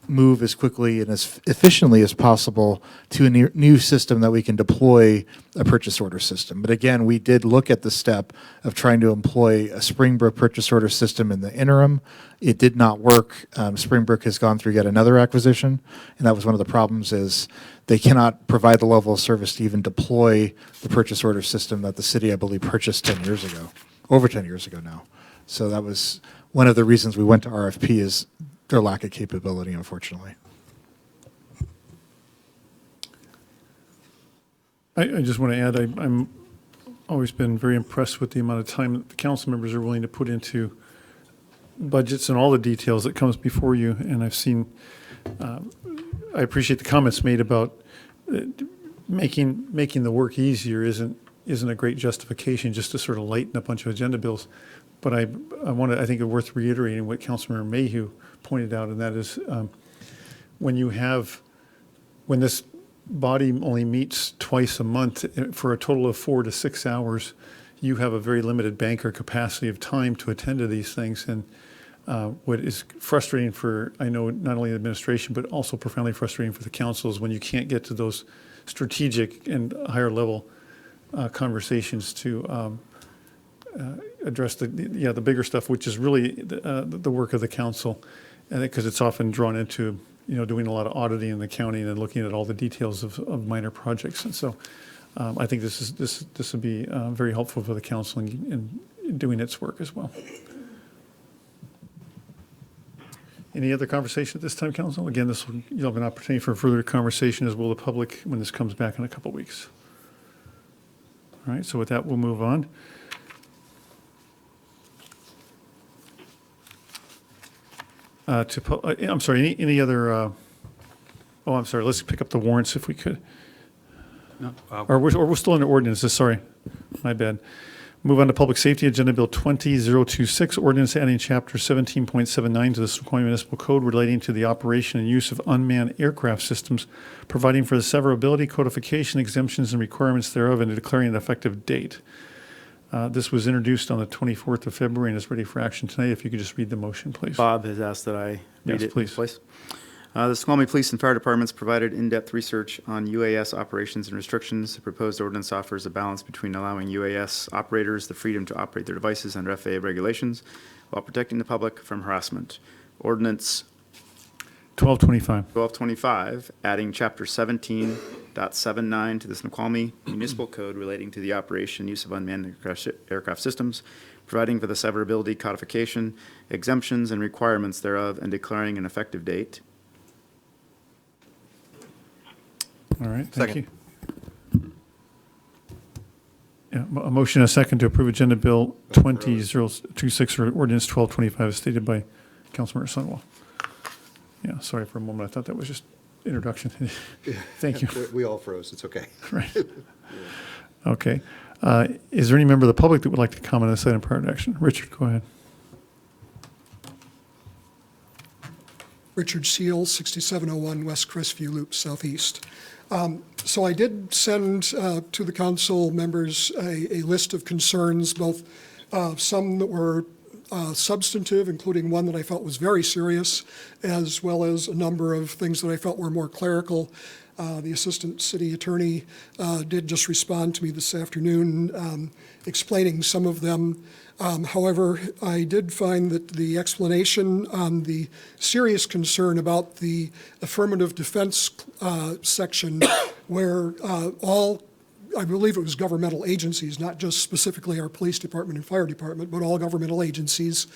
move as quickly and as efficiently as possible to a new system that we can deploy a purchase order system. But again, we did look at the step of trying to employ a Springbrook purchase order system in the interim. It did not work. Springbrook has gone through yet another acquisition, and that was one of the problems is they cannot provide the level of service to even deploy the purchase order system that the city, I believe, purchased 10 years ago, over 10 years ago now. So that was one of the reasons we went to RFP is their lack of capability, unfortunately. I just want to add, I'm always been very impressed with the amount of time that the council members are willing to put into budgets and all the details that comes before you. And I've seen, I appreciate the comments made about making the work easier isn't a great justification just to sort of lighten a bunch of agenda bills. But I think it's worth reiterating what Councilmember Mayhew pointed out, and that is when this body only meets twice a month for a total of 4 to 6 hours, you have a very limited banker capacity of time to attend to these things. And what is frustrating for, I know, not only the administration, but also profoundly frustrating for the council is when you can't get to those strategic and higher level conversations to address the bigger stuff, which is really the work of the council, and because it's often drawn into doing a lot of auditing in the county and looking at all the details of minor projects. And so I think this would be very helpful for the council in doing its work as well. Any other conversation at this time, council? Again, you'll have an opportunity for further conversation, as will the public, when this comes back in a couple weeks. All right, so with that, we'll move on. I'm sorry, any other, I'm sorry, let's pick up the warrants if we could. No, Or we're still in the ordinances, sorry, my bad. Move on to Public Safety Agenda Bill 20026, ordinance adding Chapter 17.79 to the Snoqualmie Municipal Code relating to the operation and use of unmanned aircraft systems, providing for the severability, codification, exemptions, and requirements thereof, and declaring an effective date. This was introduced on the 24th of February and is ready for action tonight. If you could just read the motion, please. Bob has asked that I read Yes, it. please. The Snoqualmie Police and Fire Departments provided in-depth research on UAS operations and restrictions. The proposed ordinance offers a balance between allowing UAS operators the freedom to operate their devices under FAA regulations while protecting the public from harassment. Ordinance 1225, adding Chapter 17.79 to the Snoqualmie Municipal Code relating to the operation and use of unmanned aircraft systems, providing for the severability, codification, exemptions, and requirements thereof, and declaring an effective date. All right, thank you. Second. Yeah, a motion and a second to approve Agenda Bill 20026, or Ordinance 1225, as stated by Councilmember Sunwell. Yeah, sorry for a moment. I thought that was just introduction. Thank you. We all froze. It's okay. Right. Okay. Is there any member of the public that would like to comment on this item prior to action? Richard, go ahead. Richard Seal, 6701 West Crestview Loop, Southeast. So I did send to the council members a list of concerns, both some that were substantive, including one that I felt was very serious, as well as a number of things that I felt were more clerical. The assistant city attorney did just respond to me this afternoon, explaining some of them. However, I did find that the explanation on the serious concern about the affirmative defense section, where I believe it was governmental agencies, not just specifically our police department and fire department, but all governmental agencies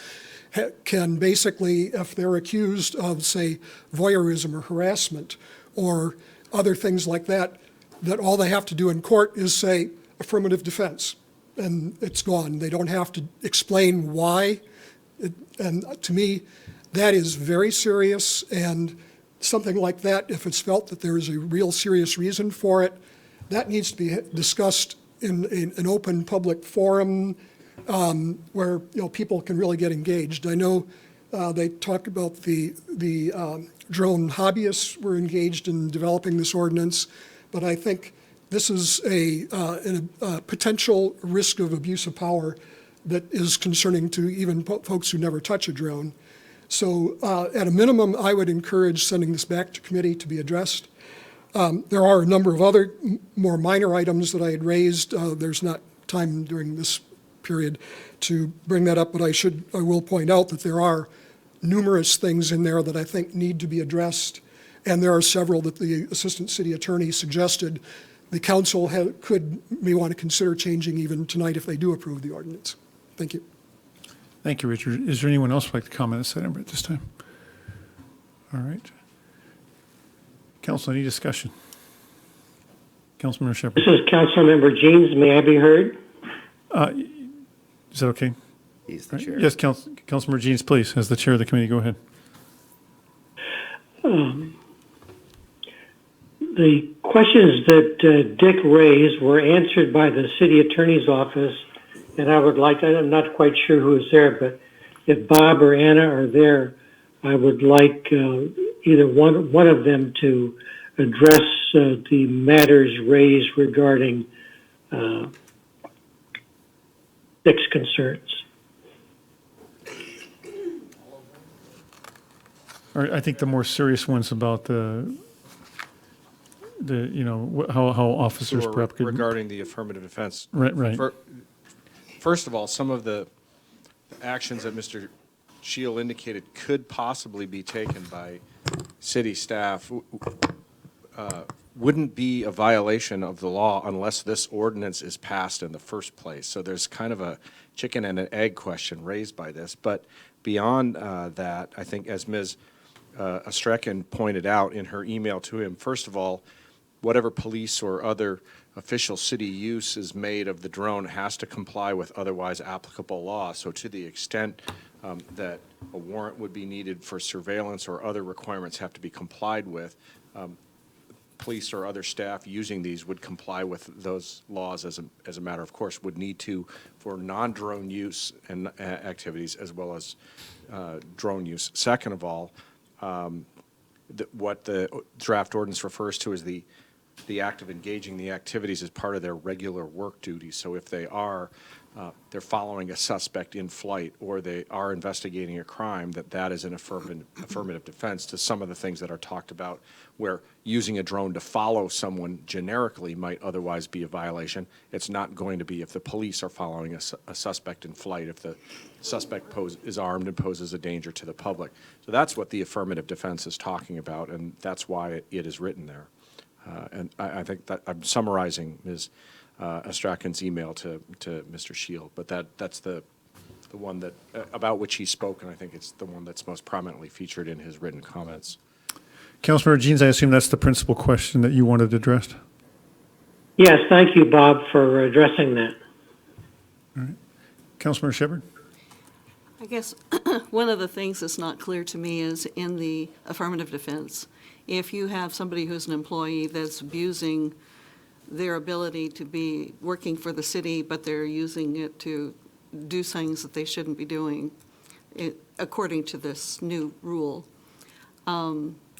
can basically, if they're accused of, say, voyeurism or harassment or other things like that, that all they have to do in court is say affirmative defense, and it's gone. They don't have to explain why. And to me, that is very serious, and something like that, if it's felt that there is a real serious reason for it, that needs to be discussed in an open public forum where people can really get engaged. I know they talked about the drone hobbyists were engaged in developing this ordinance, but I think this is a potential risk of abuse of power that is concerning to even folks who never touch a drone. So at a minimum, I would encourage sending this back to committee to be addressed. There are a number of other more minor items that I had raised. There's not time during this period to bring that up, but I will point out that there are numerous things in there that I think need to be addressed, and there are several that the Assistant City Attorney suggested the council may want to consider changing even tonight if they do approve the ordinance. Thank you. Thank you, Richard. Is there anyone else who'd like to comment on this item at this time? All right. Council, any discussion? Councilmember Shepherd. This is Councilmember Jeans. May I be heard? Is that okay? He's the Right. chair. Yes, Councilmember Jeans, please, as the chair of the committee, go ahead. The questions that Dick raised were answered by the city attorney's office, and I'm not quite sure who is there, but if Bob or Anna are there, I would like either one of them to address the matters raised regarding Dick's concerns. All right, I think the more serious ones about how officers Sure, perhaps could. regarding the affirmative defense. Right. First of all, some of the actions that Mr. Shield indicated could possibly be taken by city staff wouldn't be a violation of the law unless this ordinance is passed in the first place. So there's kind of a chicken and an egg question raised by this. But beyond that, I think as Ms. Ostrekin pointed out in her email to him, first of all, whatever police or other official city use is made of the drone has to comply with otherwise applicable law. So to the extent that a warrant would be needed for surveillance or other requirements have to be complied with, police or other staff using these would comply with those laws as a matter of course, would need to for non-drone use and activities as well as drone use. Second of all, what the draft ordinance refers to as the act of engaging the activities as part of their regular work duties. So if they are, they're following a suspect in flight or they are investigating a crime, that is an affirmative defense to some of the things that are talked about where using a drone to follow someone generically might otherwise be a violation. It's not going to be if the police are following a suspect in flight, if the suspect is armed and poses a danger to the public. So that's what the affirmative defense is talking about, and that's why it is written there. And I think that I'm summarizing Ms. Ostrakin's email to Mr. Shield, but that's the one that about which he spoke, and I think it's the one that's most prominently featured in his written comments. Councilmember Jeans, I assume that's the principal question that you wanted addressed? Yes, thank you, Bob, for addressing that. All right. Councilmember Shepherd? I guess one of the things that's not clear to me is in the affirmative defense, if you have somebody who's an employee that's abusing their ability to be working for the city, but they're using it to do things that they shouldn't be doing, according to this new rule,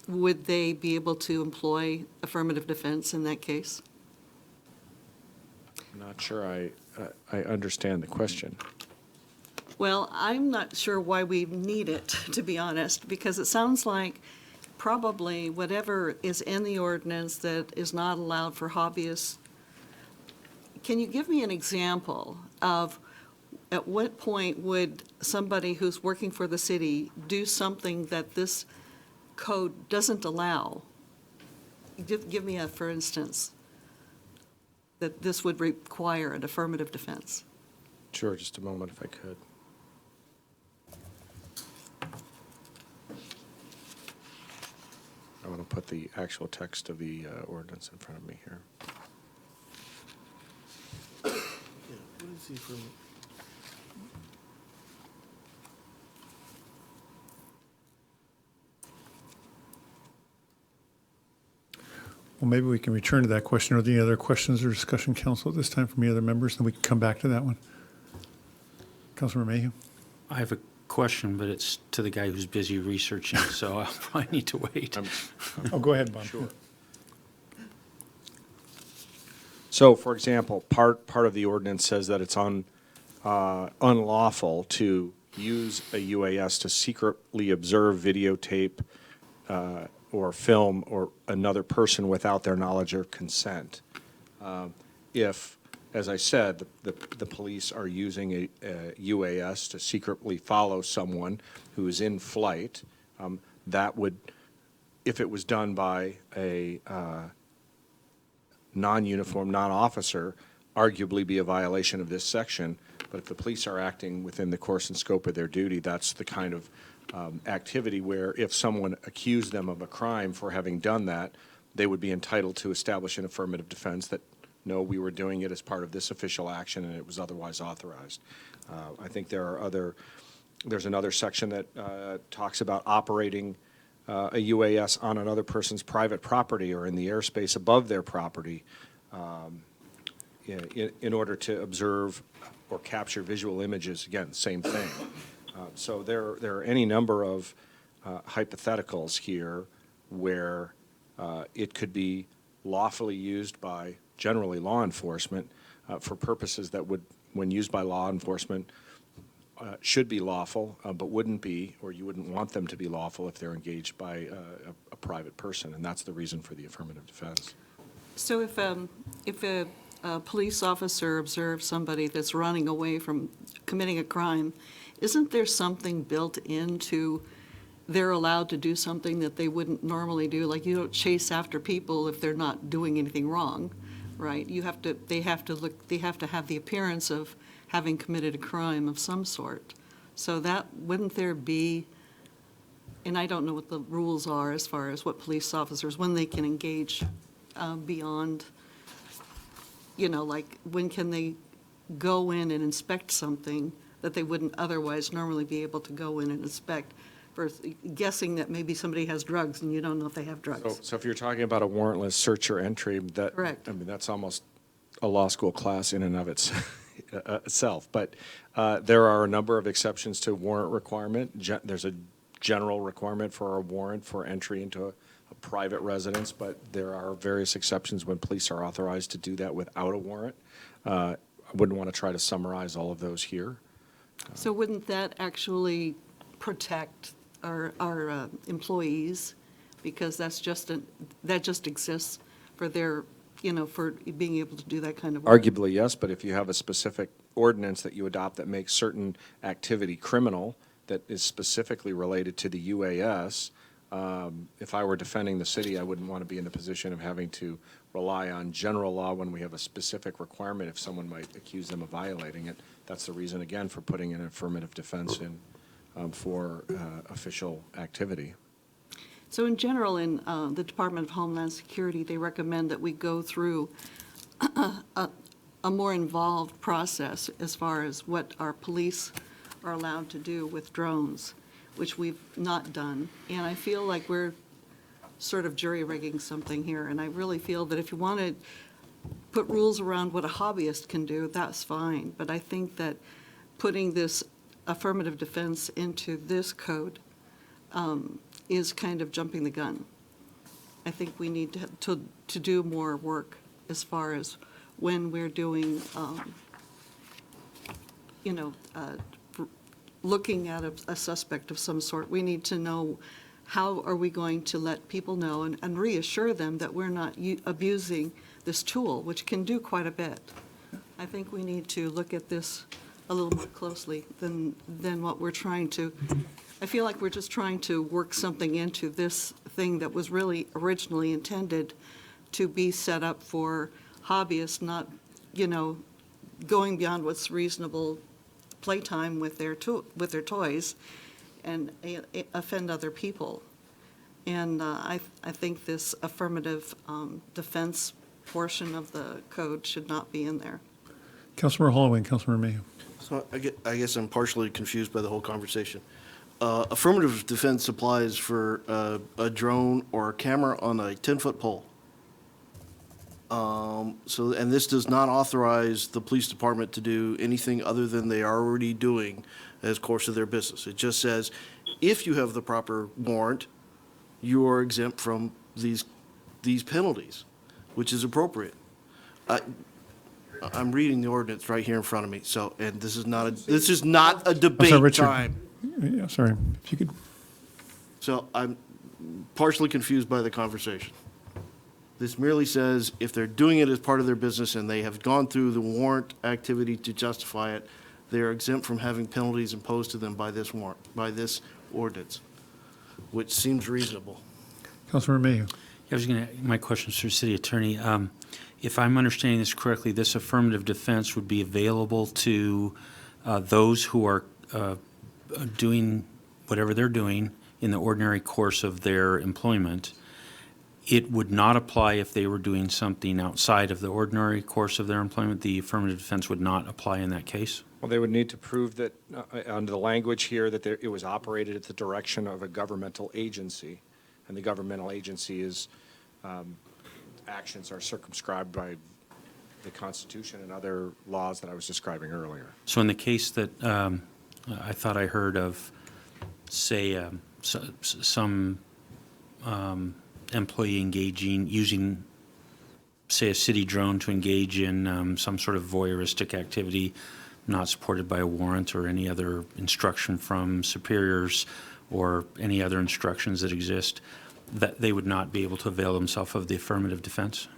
would they be able to employ affirmative defense in that case? I'm not sure I understand the question. Well, I'm not sure why we need it, to be honest, because it sounds like probably whatever is in the ordinance that is not allowed for hobbyists. Can you give me an example of at what point would somebody who's working for the city do something that this code doesn't allow? Give me a, for instance, that this would require an affirmative defense. Sure, just a moment if I could. I want to put the actual text of the ordinance in front of me here. Well, maybe we can return to that question. Are there any other questions or discussion, council, at this time from any other members? Then we can come back to that one. Councilmember Mayhew? I have a question, but it's to the guy who's busy researching, so I'll probably need to wait. Oh, go ahead, Bob. Sure. So, for example, part of the ordinance says that it's unlawful to use a UAS to secretly observe, videotape, or film or another person without their knowledge or consent. If, as I said, the police are using a UAS to secretly follow someone who is in flight, that would, if it was done by a non-uniform, non-officer, arguably be a violation of this section. But if the police are acting within the course and scope of their duty, that's the kind of activity where if someone accused them of a crime for having done that, they would be entitled to establish an affirmative defense that, no, we were doing it as part of this official action and it was otherwise authorized. I think there's another section that talks about operating a UAS on another person's private property or in the airspace above their property in order to observe or capture visual images. Again, same thing. So there are any number of hypotheticals here where it could be lawfully used by generally law enforcement for purposes that would, when used by law enforcement, should be lawful, but wouldn't be, or you wouldn't want them to be lawful if they're engaged by a private person, and that's the reason for the affirmative defense. So if a police officer observes somebody that's running away from committing a crime, isn't there something built into they're allowed to do something that they wouldn't normally do? Like, you don't chase after people if they're not doing anything wrong, right? They have to have the appearance of having committed a crime of some sort. So that, wouldn't there be, and I don't know what the rules are as far as what police officers, when they can engage beyond, like, when can they go in and inspect something that they wouldn't otherwise normally be able to go in and inspect, for guessing that maybe somebody has drugs and you don't know if they have drugs. So if you're talking about a warrantless search or entry, that, Correct. I mean, that's almost a law school class in and of itself. But there are a number of exceptions to warrant requirement. There's a general requirement for a warrant for entry into a private residence, but there are various exceptions when police are authorized to do that without a warrant. I wouldn't want to try to summarize all of those here. So wouldn't that actually protect our employees? Because that just exists for their, for being able to do that kind of work. Arguably, yes, but if you have a specific ordinance that you adopt that makes certain activity criminal that is specifically related to the UAS, if I were defending the city, I wouldn't want to be in the position of having to rely on general law when we have a specific requirement if someone might accuse them of violating it. That's the reason, again, for putting an affirmative defense in for official activity. So in general, in the Department of Homeland Security, they recommend that we go through a more involved process as far as what our police are allowed to do with drones, which we've not done. And I feel like we're sort of jury-rigging something here, and I really feel that if you want to put rules around what a hobbyist can do, that's fine. But I think that putting this affirmative defense into this code is kind of jumping the gun. I think we need to do more work as far as when we're doing, looking at a suspect of some sort. We need to know how are we going to let people know and reassure them that we're not abusing this tool, which can do quite a bit. I think we need to look at this a little more closely than what we're trying to. I feel like we're just trying to work something into this thing that was really originally intended to be set up for hobbyists, not, going beyond what's reasonable playtime with their toys and offend other people. And I think this affirmative defense portion of the code should not be in there. Councilmember Holloway and Councilmember Mayhew. So I guess I'm partially confused by the whole conversation. Affirmative defense applies for a drone or a camera on a 10-foot pole. And this does not authorize the police department to do anything other than they are already doing as course of their business. It just says, if you have the proper warrant, you are exempt from these penalties, which is appropriate. I'm reading the ordinance right here in front of me, so, and this is not a I'm debate sorry, Richard. time. Yeah, sorry, if you could, So I'm partially confused by the conversation. This merely says if they're doing it as part of their business and they have gone through the warrant activity to justify it, they are exempt from having penalties imposed to them by this warrant, by this ordinance, which seems reasonable. Councilmember Mayhew. I was going to, my question is for the city attorney. If I'm understanding this correctly, this affirmative defense would be available to those who are doing whatever they're doing in the ordinary course of their employment. It would not apply if they were doing something outside of the ordinary course of their employment. The affirmative defense would not apply in that case. Well, they would need to prove that, under the language here, that it was operated at the direction of a governmental agency, and the governmental agency is, actions are circumscribed by the Constitution and other laws that I was describing earlier. So in the case that I thought I heard of, say, some employee using, say, a city drone to engage in some sort of voyeuristic activity not supported by a warrant or any other instruction from superiors or any other instructions that exist, that they would not be able to avail themselves of the affirmative defense?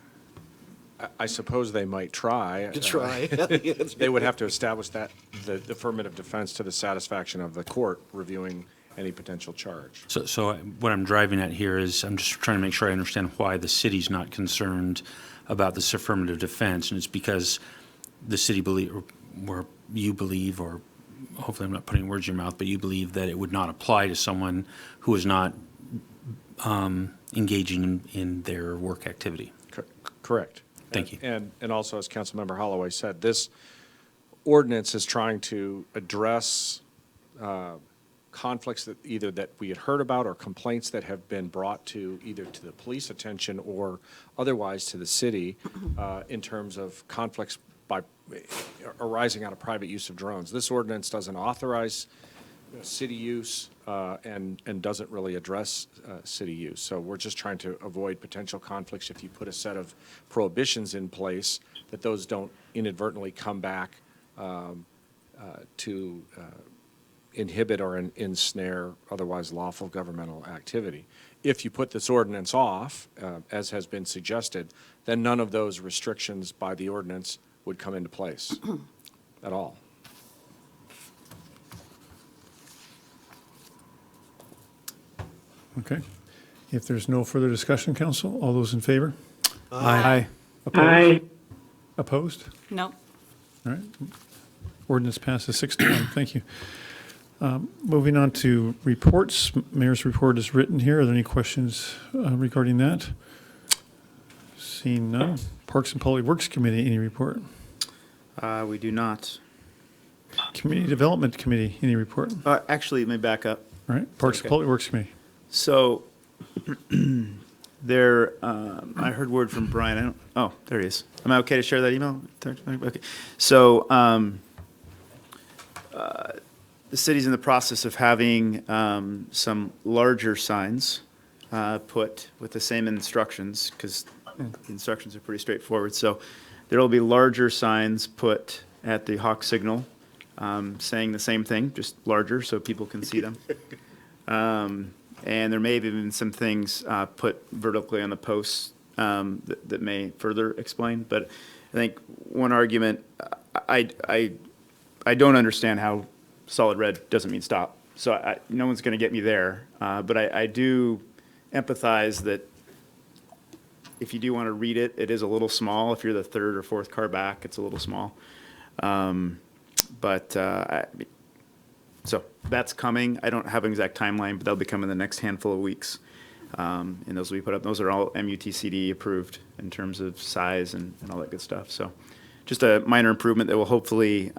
I suppose they might try. Try. They would have to establish that, the affirmative defense to the satisfaction of the court reviewing any potential charge. So what I'm driving at here is I'm just trying to make sure I understand why the city's not concerned about this affirmative defense, and it's because the city or you believe, or hopefully I'm not putting words in your mouth, but you believe that it would not apply to someone who is not engaging in their work activity. Correct. Thank you. And also, as Councilmember Holloway said, this ordinance is trying to address conflicts that we had heard about, or complaints that have been brought to either to the police attention or otherwise to the city in terms of conflicts arising out of private use of drones. This ordinance doesn't authorize city use and doesn't really address city use. So we're just trying to avoid potential conflicts if you put a set of prohibitions in place, that those don't inadvertently come back to inhibit or ensnare otherwise lawful governmental activity. If you put this ordinance off, as has been suggested, then none of those restrictions by the ordinance would come into place at all. Okay. If there's no further discussion, council, all those in favor? Aye. Opposed? Aye. Opposed? No. All right. Ordinance passes 6-1. Thank you. Moving on to reports. Mayor's report is written here. Are there any questions regarding that? Seeing none. Parks and Public Works Committee, any report? We do not. Community Development Committee, any report? Actually, let me back up. All right. Parks and Public Works Committee. So there, I heard word from Brian. There he is. Am I okay to share that email? Okay. So the city's in the process of having some larger signs put with the same instructions, because the instructions are pretty straightforward. So there will be larger signs put at the Hawk Signal saying the same thing, just larger so people can see them. And there may have been some things put vertically on the posts that may further explain. But I think one argument, I don't understand how solid red doesn't mean stop. So no one's going to get me there. But I do empathize that if you do want to read it, it is a little small. If you're the third or fourth car back, it's a little small. So that's coming. I don't have an exact timeline, but they'll be coming the next handful of weeks. And those will be put up. Those are all MUTCD approved in terms of size and all that good stuff. So just a minor improvement that will hopefully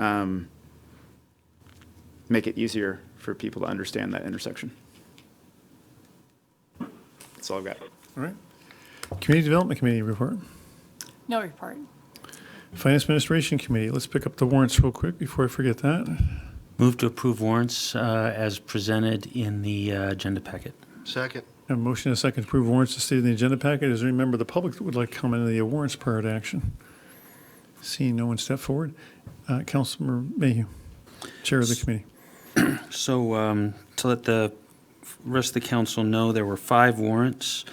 make it easier for people to understand that intersection. That's all I've got. All right. Community Development Committee report. No report. Finance Administration Committee. Let's pick up the warrants real quick before I forget that. Move to approve warrants as presented in the agenda packet. Second. I have a motion and a second to approve warrants as stated in the agenda packet. Is there any member of the public that would like to comment on the warrants prior to action? Seeing no one step forward, Councilmember Mayhew, Chair of the committee. So to let the rest of the council know, there were 5 warrants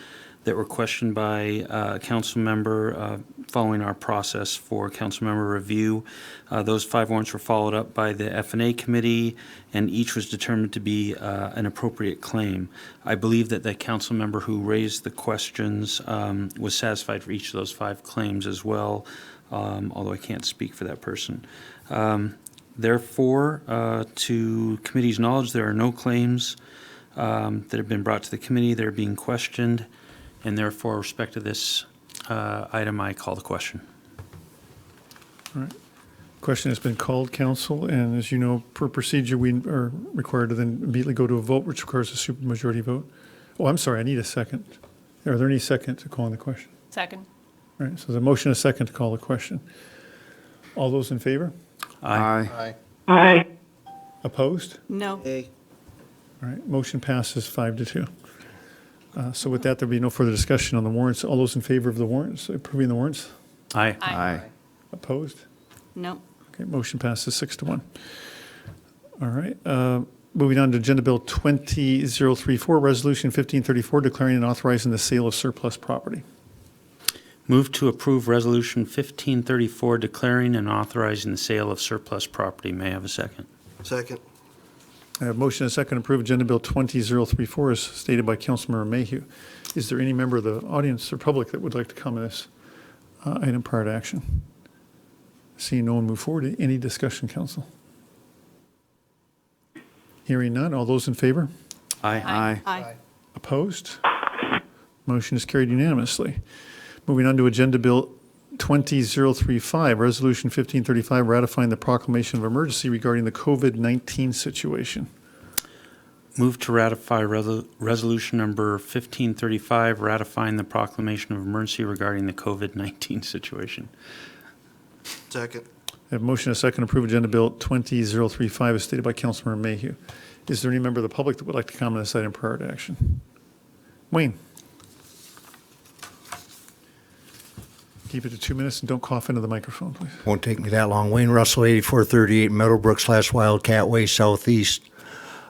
that were questioned by a council member following our process for council member review. Those 5 warrants were followed up by the F&A committee, and each was determined to be an appropriate claim. I believe that the council member who raised the questions was satisfied for each of those 5 claims as well, although I can't speak for that person. Therefore, to committee's knowledge, there are no claims that have been brought to the committee that are being questioned, and therefore, with respect to this item, I call the question. All right. Question has been called, council, and as you know, per procedure, we are required to then immediately go to a vote, which requires a supermajority vote. Oh, I'm sorry, I need a second. Are there any seconds to calling the question? Second. All right, so there's a motion, a second to call the question. All those in favor? Aye. Aye. Opposed? No. All right, motion passes 5-2. So with that, there'll be no further discussion on the warrants. All those in favor of the warrants, approving the warrants? Aye. Aye. Opposed? No. Okay, motion passes 6-1. All right, moving on to Agenda Bill 20034, Resolution 1534, declaring and authorizing the sale of surplus property. Move to approve Resolution 1534, declaring and authorizing the sale of surplus property. May I have a second? Second. I have motion and second to approve Agenda Bill 20034 as stated by Councilmember Mayhew. Is there any member of the audience or public that would like to comment on this item prior to action? Seeing no one move forward, any discussion, council? Hearing none, all those in favor? Aye. Aye. Opposed? Motion is carried unanimously. Moving on to Agenda Bill 20035, Resolution 1535, ratifying the proclamation of emergency regarding the COVID-19 situation. Move to ratify Resolution number 1535, ratifying the proclamation of emergency regarding the COVID-19 situation. Second. I have motion and a second to approve Agenda Bill 20035 as stated by Councilmember Mayhew. Is there any member of the public that would like to comment on this item prior to action? Wayne. Keep it to 2 minutes and don't cough into the microphone, please. Won't take me that long. Wayne Russell, 8438 Meadowbrook/Wildcat Way Southeast.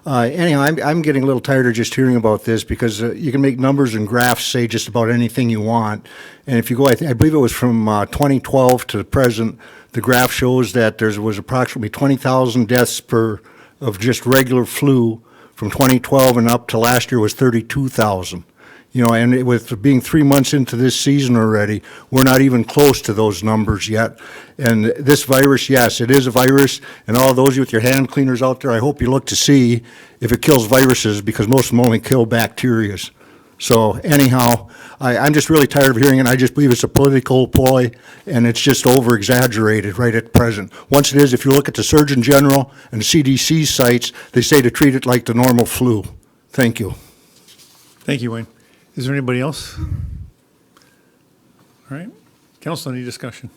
Anyhow, I'm getting a little tired of just hearing about this because you can make numbers and graphs say just about anything you want. And if you go, I believe it was from 2012 to the present, the graph shows that there was approximately 20,000 deaths of just regular flu from 2012 and up to last year was 32,000. You know, and with being 3 months into this season already, we're not even close to those numbers yet. And this virus, yes, it is a virus, and all those of you with your hand cleaners out there, I hope you look to see if it kills viruses, because most of them only kill bacteria. So anyhow, I'm just really tired of hearing it. I just believe it's a political ploy, and it's just over-exaggerated right at present. Once it is, if you look at the Surgeon General and the CDC sites, they say to treat it like the normal flu. Thank you. Thank you, Wayne. Is there anybody else? All right. Council, any discussion?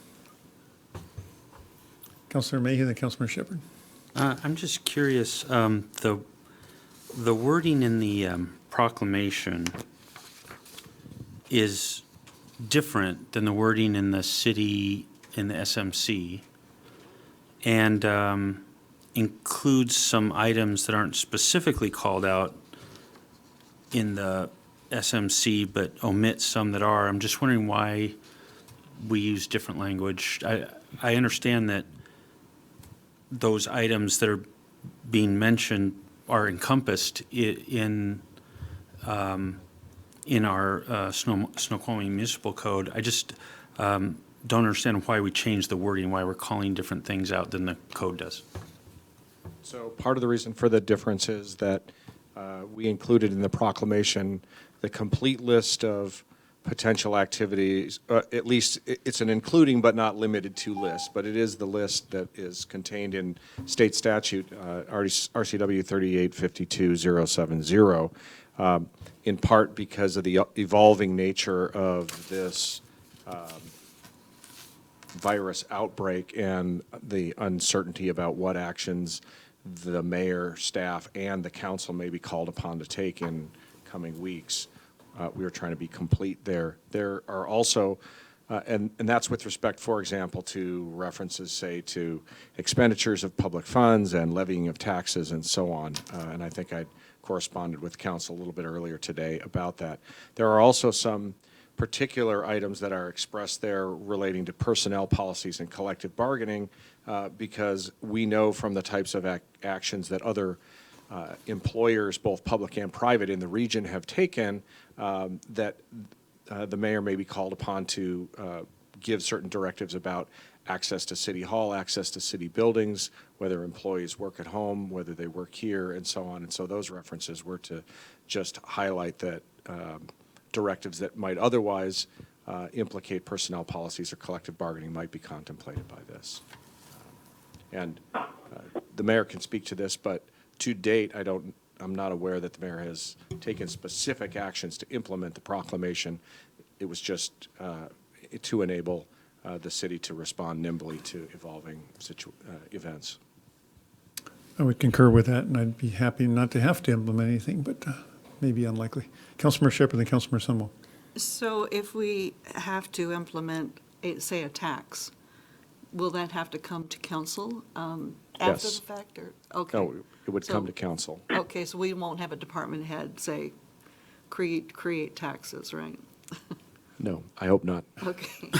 Councilor Mayhew, then Councilor Shepherd. I'm just curious, the wording in the proclamation is different than the wording in the city, in the SMC, and includes some items that aren't specifically called out in the SMC, but omits some that are. I'm just wondering why we use different language. I understand that those items that are being mentioned are encompassed in our Snoqualmie Municipal Code. I just don't understand why we changed the wording, why we're calling different things out than the code does. So part of the reason for the difference is that we included in the proclamation the complete list of potential activities, at least it's an including but not limited to list, but it is the list that is contained in state statute, RCW 3852070, in part because of the evolving nature of this virus outbreak and the uncertainty about what actions the mayor, staff, and the council may be called upon to take in coming weeks. We are trying to be complete there. There are also And that's with respect, for example, to references, say, to expenditures of public funds and levying of taxes and so on. And I think I corresponded with council a little bit earlier today about that. There are also some particular items that are expressed there relating to personnel policies and collective bargaining, because we know from the types of actions that other employers, both public and private in the region, have taken, that the mayor may be called upon to give certain directives about access to City Hall, access to city buildings, whether employees work at home, whether they work here, and so on. And so those references were to just highlight that directives that might otherwise implicate personnel policies or collective bargaining might be contemplated by this. And the mayor can speak to this, but to date, I'm not aware that the mayor has taken specific actions to implement the proclamation. It was just to enable the city to respond nimbly to evolving events. I would concur with that, and I'd be happy not to have to implement anything, but maybe unlikely. Councilmember Shepherd and Councilmember Sunwell. So if we have to implement, say, a tax, will that have to come to council after Yes. the fact? Or okay. No, it would So- come to council. Okay, so we won't have a department head say, create taxes, right? No, I hope not. Okay.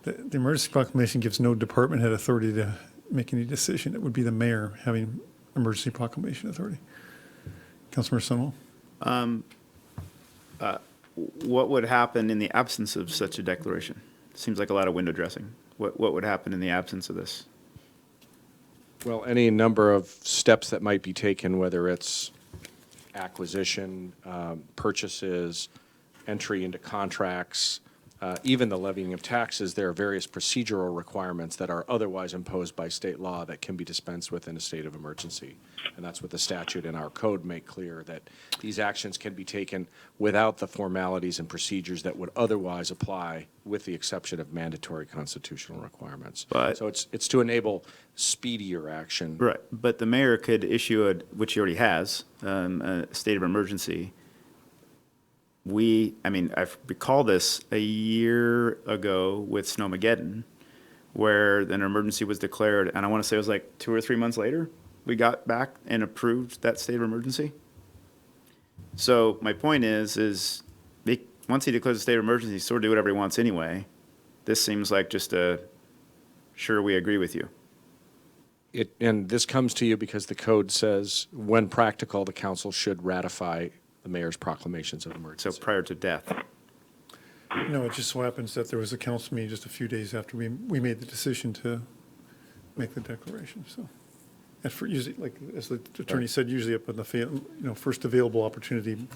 The emergency proclamation gives no department head authority to make any decision. It would be the mayor having emergency proclamation authority. Councilmember Sunwell? What would happen in the absence of such a declaration? Seems like a lot of window dressing. What would happen in the absence of this? Well, any number of steps that might be taken, whether it's acquisition, purchases, entry into contracts, even the levying of taxes, there are various procedural requirements that are otherwise imposed by state law that can be dispensed with in a state of emergency. And that's what the statute and our code make clear, that these actions can be taken without the formalities and procedures that would otherwise apply, with the exception of mandatory constitutional requirements. But- So it's to enable speedier action. Right, but the mayor could issue which he already has, a state of emergency. I recall this a year ago with Snowmageddon, where an emergency was declared, and I want to say it was like 2 or 3 months later, we got back and approved that state of emergency. So my point is once he declares a state of emergency, he's sort of do whatever he wants anyway. This seems like just sure, we agree with you. And this comes to you because the code says, when practical, the council should ratify the mayor's proclamations of emergency. So prior to death. No, it just so happens that there was a council meeting just a few days after we made the decision to make the declaration, so. And for usually, like, as the attorney said, usually up in the first available opportunity,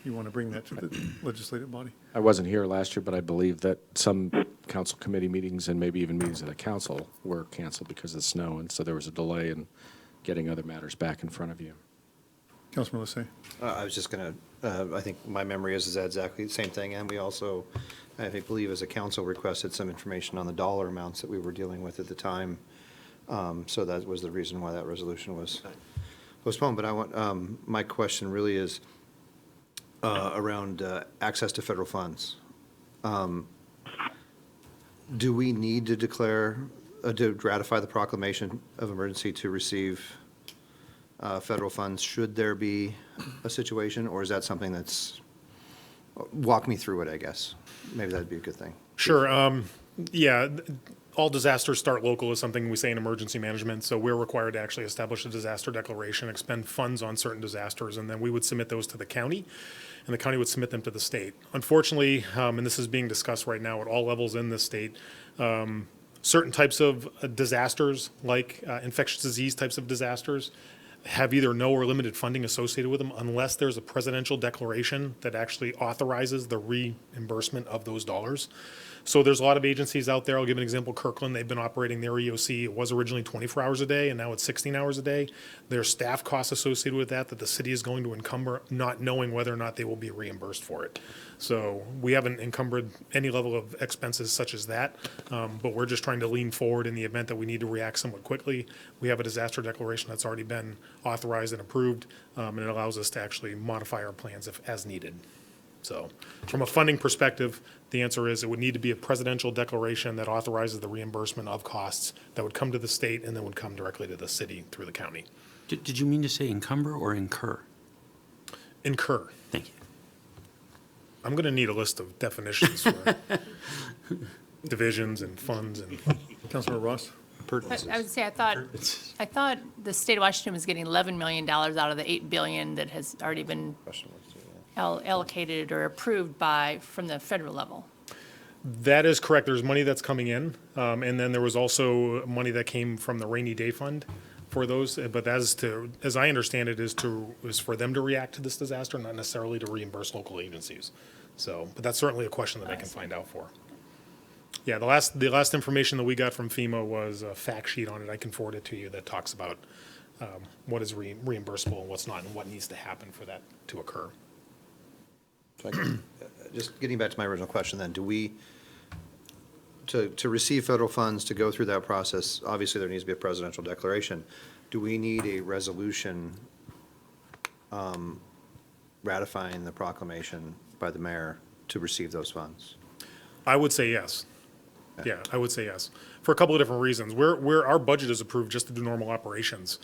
you want to bring that to the legislative body. I wasn't here last year, but I believe that some council committee meetings and maybe even meetings of the council were canceled because of the snow, and so there was a delay in getting other matters back in front of you. Councilman Lissay. I was just going to, I think my memory is exactly the same thing, and we also, I believe as a council, requested some information on the dollar amounts that we were dealing with at the time. So that was the reason why that resolution was postponed. But I want, my question really is around access to federal funds. Do we need to declare, to ratify the proclamation of emergency to receive federal funds, should there be a situation, or is that something that's, walk me through it, I guess. Maybe that'd be a good thing. Sure. Yeah, all disasters start local is something we say in emergency management. So we're required to actually establish a disaster declaration, expend funds on certain disasters, and then we would submit those to the county, and the county would submit them to the state. Unfortunately, and this is being discussed right now at all levels in the state, certain types of disasters, like infectious disease types of disasters, have either no or limited funding associated with them unless there's a presidential declaration that actually authorizes the reimbursement of those dollars. So there's a lot of agencies out there. I'll give an example. Kirkland, they've been operating their EOC. It was originally 24 hours a day, and now it's 16 hours a day. There's staff costs associated with that the city is going to encumber, not knowing whether or not they will be reimbursed for it. So we haven't encumbered any level of expenses such as that, but we're just trying to lean forward in the event that we need to react somewhat quickly. We have a disaster declaration that's already been authorized and approved, and it allows us to actually modify our plans as needed. So from a funding perspective, the answer is it would need to be a presidential declaration that authorizes the reimbursement of costs that would come to the state and then would come directly to the city through the county. Did you mean to say encumber or incur? Incur. Thank you. I'm going to need a list of definitions for divisions and funds and. Councilmember Ross? I would say, I thought the state of Washington was getting $11 million out of the $8 billion that has already been allocated or approved from the federal level. That is correct. There's money that's coming in, and then there was also money that came from the rainy day fund for those. But as I understand it, is for them to react to this disaster, not necessarily to reimburse local agencies. So, but that's certainly a question that I can find out for. Yeah, the last information that we got from FEMA was a fact sheet on it. I can forward it to you that talks about what is reimbursable and what's not, and what needs to happen for that to occur. Just getting back to my original question then, do we, to receive federal funds, to go through that process, obviously there needs to be a presidential declaration. Do we need a resolution ratifying the proclamation by the mayor to receive those funds? I would say yes. Yeah, I would say yes, for a couple of different reasons. Our budget is approved just to do normal operations.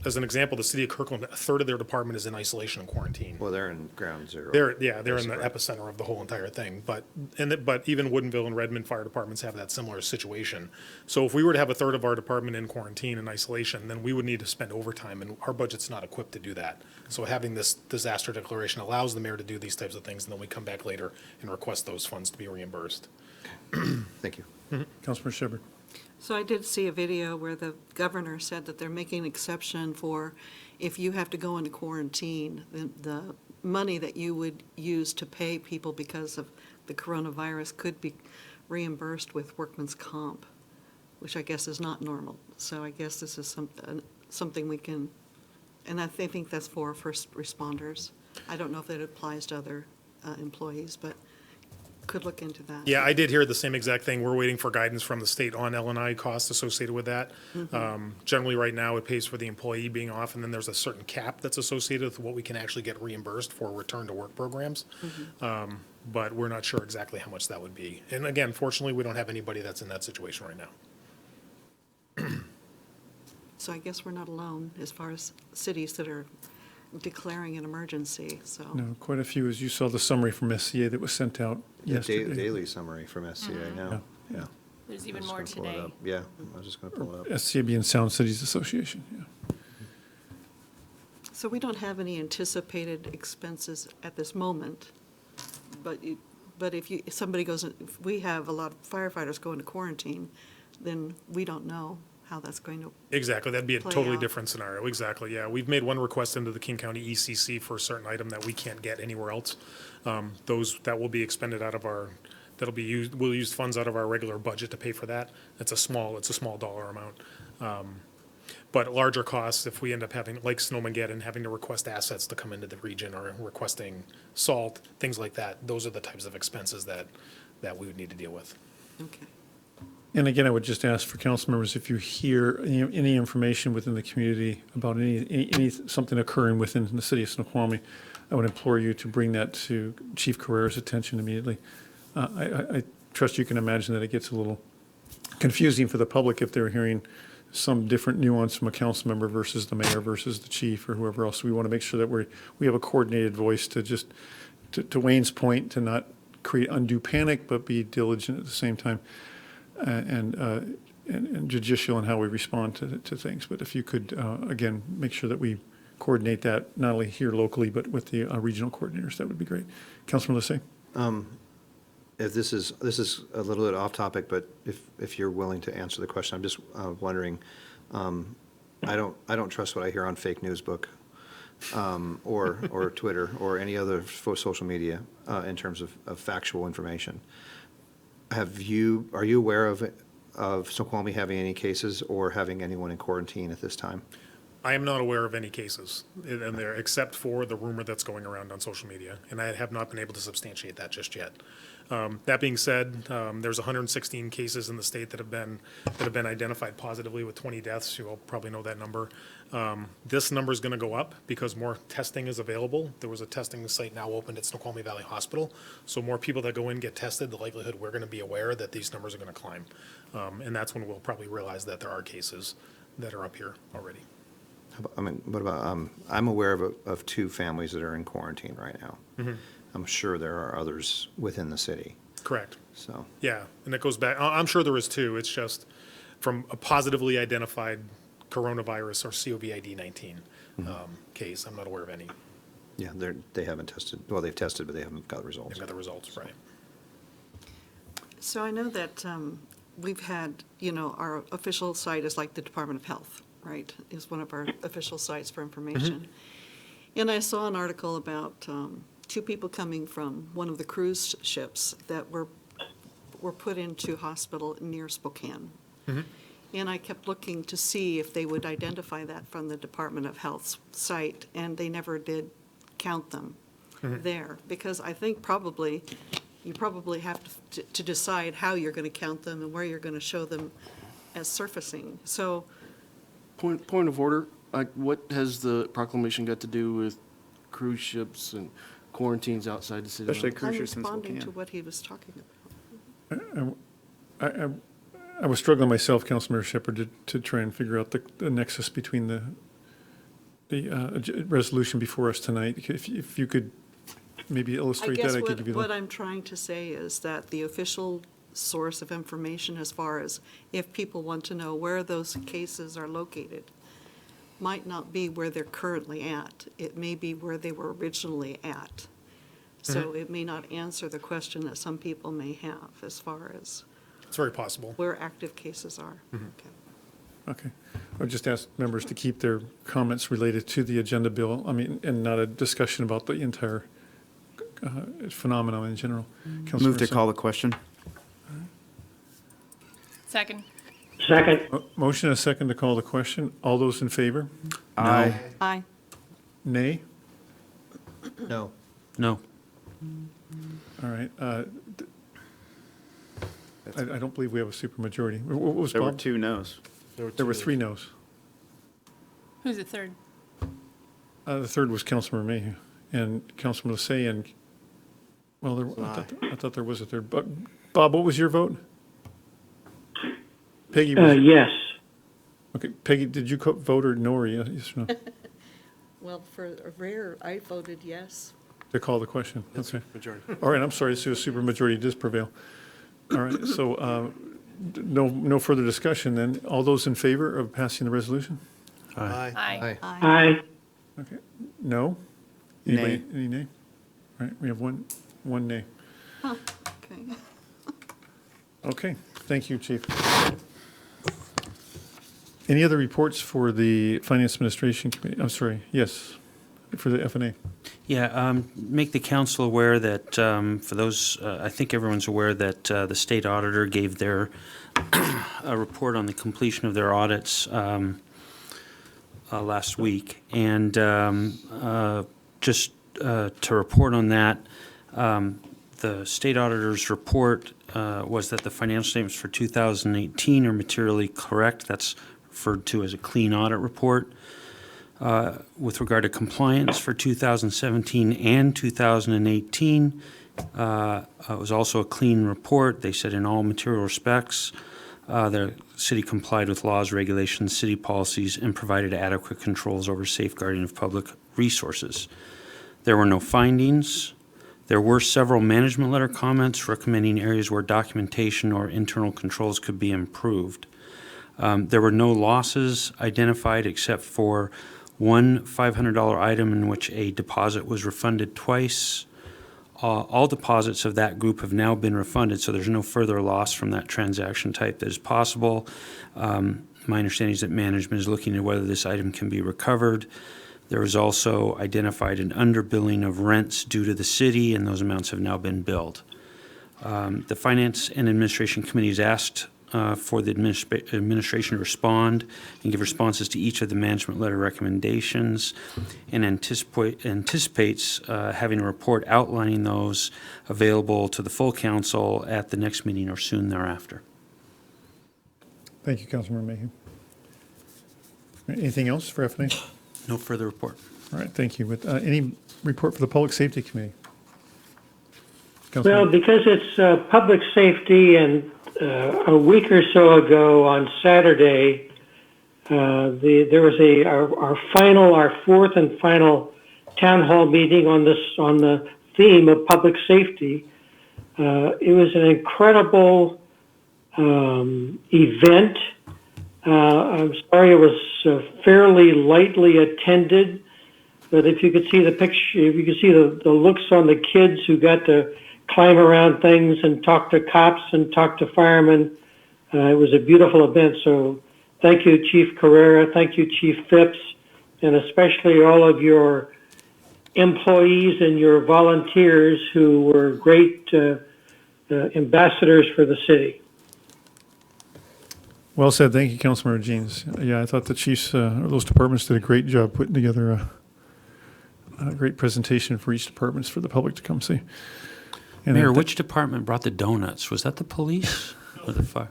As an example, the city of Kirkland, a third of their department is in isolation and quarantine. Well, they're in ground zero. They're in the epicenter of the whole entire thing. But even Woodinville and Redmond fire departments have that similar situation. So if we were to have a third of our department in quarantine and isolation, then we would need to spend overtime, and our budget's not equipped to do that. So having this disaster declaration allows the mayor to do these types of things, and then we come back later and request those funds to be reimbursed. Thank you. Councilmember Shepherd? So I did see a video where the governor said that they're making an exception for if you have to go into quarantine, the money that you would use to pay people because of the coronavirus could be reimbursed with workman's comp, which I guess is not normal. So I guess this is something we can, and I think that's for first responders. I don't know if it applies to other employees, but could look into that. Yeah, I did hear the same exact thing. We're waiting for guidance from the state on L&I costs associated with that. Generally, right now, it pays for the employee being off, and then there's a certain cap that's associated with what we can actually get reimbursed for return-to-work programs. But we're not sure exactly how much that would be. And again, fortunately, we don't have anybody that's in that situation right now. So I guess we're not alone as far as cities that are declaring an emergency, so. No, quite a few, as you saw the summary from SCA that was sent out yesterday. Daily summary from SCA now, yeah. There's even I more was gonna pull it today. up. Yeah, I was just going to pull it up. SCA being Sound Cities Association, yeah. So we don't have any anticipated expenses at this moment, but if somebody goes, if we have a lot of firefighters go into quarantine, then we don't know how that's going to. Exactly, that'd be a play totally out. different scenario, exactly, yeah. We've made one request into the King County ECC for a certain item that we can't get anywhere else. That will be expended out of our, we'll use funds out of our regular budget to pay for that. It's a small dollar amount. But larger costs, if we end up having, like Snowmageddon, having to request assets to come into the region or requesting salt, things like that, those are the types of expenses that we would need to deal with. Okay. And again, I would just ask for council members, if you hear any information within the community about any something occurring within the city of Snoqualmie, I would implore you to bring that to Chief Carrera's attention immediately. I trust you can imagine that it gets a little confusing for the public if they're hearing some different nuance from a council member versus the mayor versus the chief or whoever else. We want to make sure that we have a coordinated voice to Wayne's point, to not create undue panic, but be diligent at the same time. And judicial in how we respond to things. But if you could, again, make sure that we coordinate that, not only here locally, but with the regional coordinators, that would be great. Councilman Lissay? If this is a little bit off topic, but if you're willing to answer the question, I'm just wondering, I don't trust what I hear on Fake News Book or Twitter or any other social media in terms of factual information. Are you aware of Snoqualmie having any cases or having anyone in quarantine at this time? I am not aware of any cases in there, except for the rumor that's going around on social media, and I have not been able to substantiate that just yet. That being said, there's 116 cases in the state that have been identified positively with 20 deaths. You all probably know that number. This number is going to go up because more testing is available. There was a testing site now opened at Snoqualmie Valley Hospital, so more people that go in get tested. The likelihood we're going to be aware that these numbers are going to climb, and that's when we'll probably realize that there are cases that are up here already. I mean, what about, I'm aware of 2 families that are in quarantine right now. Mhm. I'm sure there are others within the city, Correct. so. Yeah, and it goes back, I'm sure there is too. It's just from a positively identified coronavirus or COVID-19 case. I'm not aware of any. Yeah, they haven't tested, well, they've tested, but they haven't got results. They've got the results, right. So I know that we've had, our official site is like the Department of Health, right, is one of our official sites for information. And I saw an article about 2 people coming from one of the cruise ships that were put into hospital near Spokane. And I kept looking to see if they would identify that from the Department of Health's site, and they never did count them there, because I think you probably have to decide how you're going to count them and where you're going to show them as surfacing. So, Point of order, what has the proclamation got to do with cruise ships and quarantines outside the city? Especially limits? cruise I'm ships in responding to Spokane. what he was talking about. I was struggling myself, Councilmember Shepherd, to try and figure out the nexus between the resolution before us tonight. If you could maybe I illustrate guess that, I could give you what the. I'm trying to say is that the official source of information, as far as if people want to know where those cases are located, might not be where they're currently at. It may be where they were originally at. So it may not answer the question that some people may have as far as It's very possible. where active cases are. Okay. Okay. I would just ask members to keep their comments related to the agenda bill, and not a discussion about the entire phenomenon in general. Councilmember Move to Singh. call the question. Second. Second. Motion and a second to call the question. All those in favor? Aye. Aye. Nay? No. No. All right. I don't believe we have a supermajority. What was There were Bob? 2 noes. There were 3 noes. Who's the third? The third was Councilmember Mayhew and Councilmember Lissay, and, well, I thought there was a third. But Bob, what was your vote? Peggy? Yes. Okay, Peggy, did you vote or no, or yes or no? Well, for a rare, I voted yes. To call the question? Okay. Majority. All right, I'm sorry, so a supermajority does prevail. All right, so no further discussion then. All those in favor of passing the resolution? Aye. Aye. Aye. Okay, no? Nay. Anybody, any nay? All right, we have one nay. Huh, okay. Okay, thank you, Chief. Any other reports for the Finance Administration Committee? I'm sorry, yes, for the FNA. Yeah, make the council aware that, for those, I think everyone's aware that the state auditor gave their a report on the completion of their audits last week. And just to report on that, the state auditor's report was that the financial statements for 2018 are materially correct. That's referred to as a clean audit report. With regard to compliance for 2017 and 2018, it was also a clean report. They said in all material respects, the city complied with laws, regulations, city policies, and provided adequate controls over safeguarding of public resources. There were no findings. There were several management letter comments recommending areas where documentation or internal controls could be improved. There were no losses identified except for one $500 item in which a deposit was refunded twice. All deposits of that group have now been refunded, so there's no further loss from that transaction type that is possible. My understanding is that management is looking at whether this item can be recovered. There was also identified an underbilling of rents due to the city, and those amounts have now been billed. The Finance and Administration Committee has asked for the administration to respond and give responses to each of the management letter recommendations, and anticipates having a report outlining those available to the full council at the next meeting or soon thereafter. Thank you, Councilmember Mayhew. Anything else for F&A? No further report. All right, thank you. With any report for the Public Safety Committee? Well, Councilmember- because it's public safety, and a week or so ago on Saturday, there was our fourth and final town hall meeting on the theme of public safety. It was an incredible event. I'm sorry it was fairly lightly attended, but if you could see the picture, if you could see the looks on the kids who got to climb around things and talk to cops and talk to firemen, it was a beautiful event. So thank you, Chief Carrera. Thank you, Chief Phipps, and especially all of your employees and your volunteers who were great ambassadors for the city. Well said. Thank you, Councilmember Jeans. Yeah, I thought the chiefs, those departments did a great job putting together a great presentation for each departments for the public to come see. And Mayor, which department brought the donuts? Was that the police or the fire?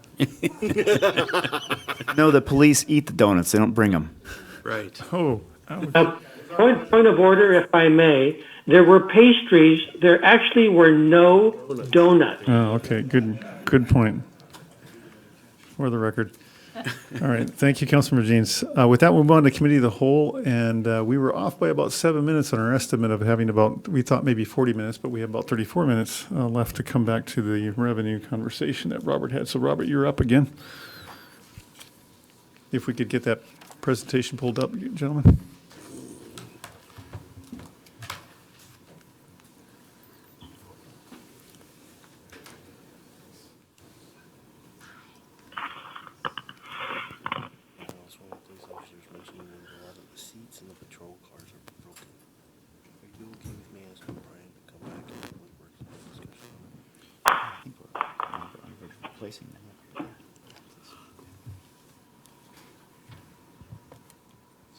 No, the police eat the donuts. They don't bring them. Right. Oh. Point of order, if I may. There were pastries. There actually were no donuts. Oh, okay. Good point. For the record. All right. Thank you, Councilmember Jeans. With that, we'll move on to Committee of the Whole. And we were off by about 7 minutes on our estimate of having we thought maybe 40 minutes, but we have about 34 minutes left to come back to the revenue conversation that Robert had. So, Robert, you're up again. If we could get that presentation pulled up, gentlemen.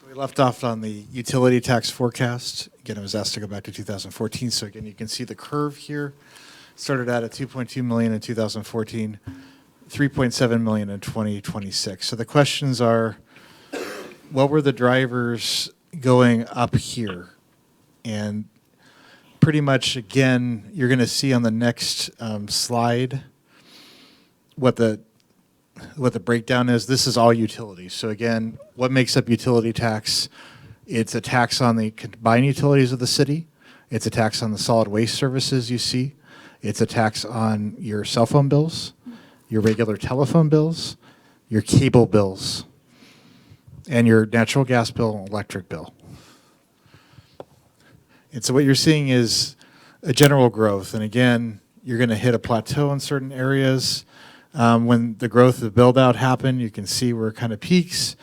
We left off on the utility tax forecast. Again, it was asked to go back to 2014. So again, you can see the curve here. Started out at 2.2 million in 2014, 3.7 million in 2026. So the questions are, what were the drivers going up here? And pretty much, again, you're going to see on the next slide what the breakdown is. This is all utilities. So again, what makes up utility tax? It's a tax on the combined utilities of the city. It's a tax on the solid waste services you see. It's a tax on your cell phone bills, your regular telephone bills, your cable bills, and your natural gas bill and electric bill. And so what you're seeing is a general growth. And again, you're going to hit a plateau in certain areas. When the growth of the build-out happened, you can see where it kind of peaks.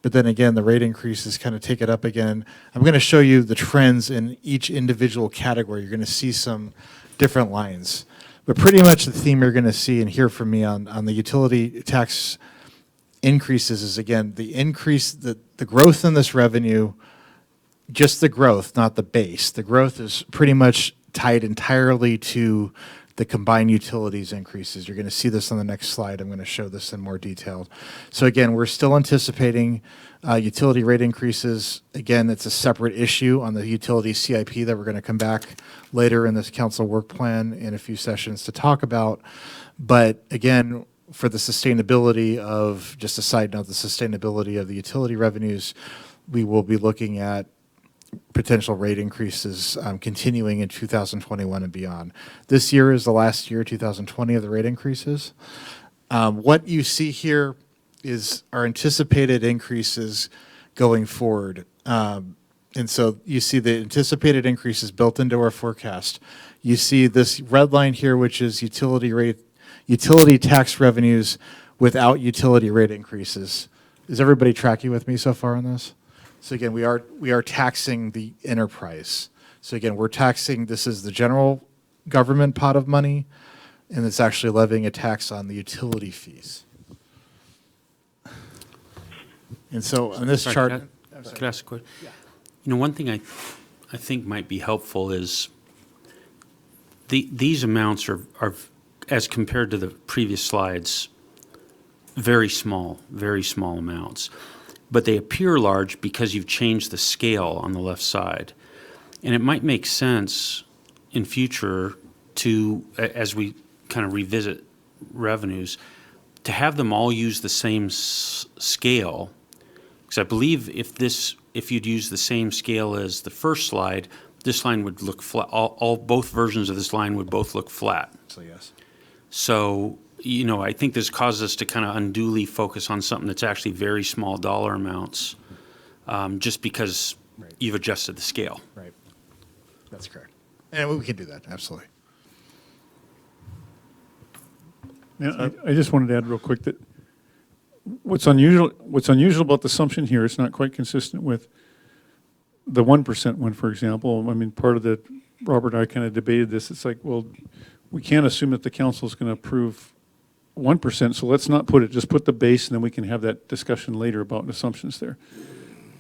But then again, the rate increases kind of take it up again. I'm going to show you the trends in each individual category. You're going to see some different lines. But pretty much the theme you're going to see and hear from me on the utility tax increases is, again, the increase, the growth in this revenue, just the growth, not the base. The growth is pretty much tied entirely to the combined utilities increases. You're going to see this on the next slide. I'm going to show this in more detail. So again, we're still anticipating utility rate increases. Again, it's a separate issue on the utility CIP that we're going to come back later in this council work plan in a few sessions to talk about. But again, for the sustainability of, just a side note, the sustainability of the utility revenues, we will be looking at potential rate increases continuing in 2021 and beyond. This year is the last year, 2020, of the rate increases. What you see here is our anticipated increases going forward. And so you see the anticipated increases built into our forecast. You see this red line here, which is utility tax revenues without utility rate increases. Is everybody tracking with me so far on this? So again, we are taxing the enterprise. So again, we're taxing, this is the general government pot of money, and it's actually levying a tax on the utility fees. And so on this Sorry, chart. Could I ask a question? You know, one thing I think might be helpful is these amounts are, as compared to the previous slides, very small amounts. But they appear large because you've changed the scale on the left side. And it might make sense in future to, as we kind of revisit revenues, to have them all use the same scale. Because I believe if you'd use the same scale as the first slide, this line would look flat. Both versions of this line would both look flat. So yes. So, you know, I think this causes us to kind of unduly focus on something that's actually very small dollar amounts, just because you've adjusted the scale. Right. That's correct. And we can do that, absolutely. Yeah, I just wanted to add real quick that what's unusual about the assumption here, it's not quite consistent with the 1% one, for example. I mean, part of the, Robert and I kind of debated this. It's like, well, we can't assume that the council is going to approve 1%, so let's not put it, just put the base, and then we can have that discussion later about assumptions there.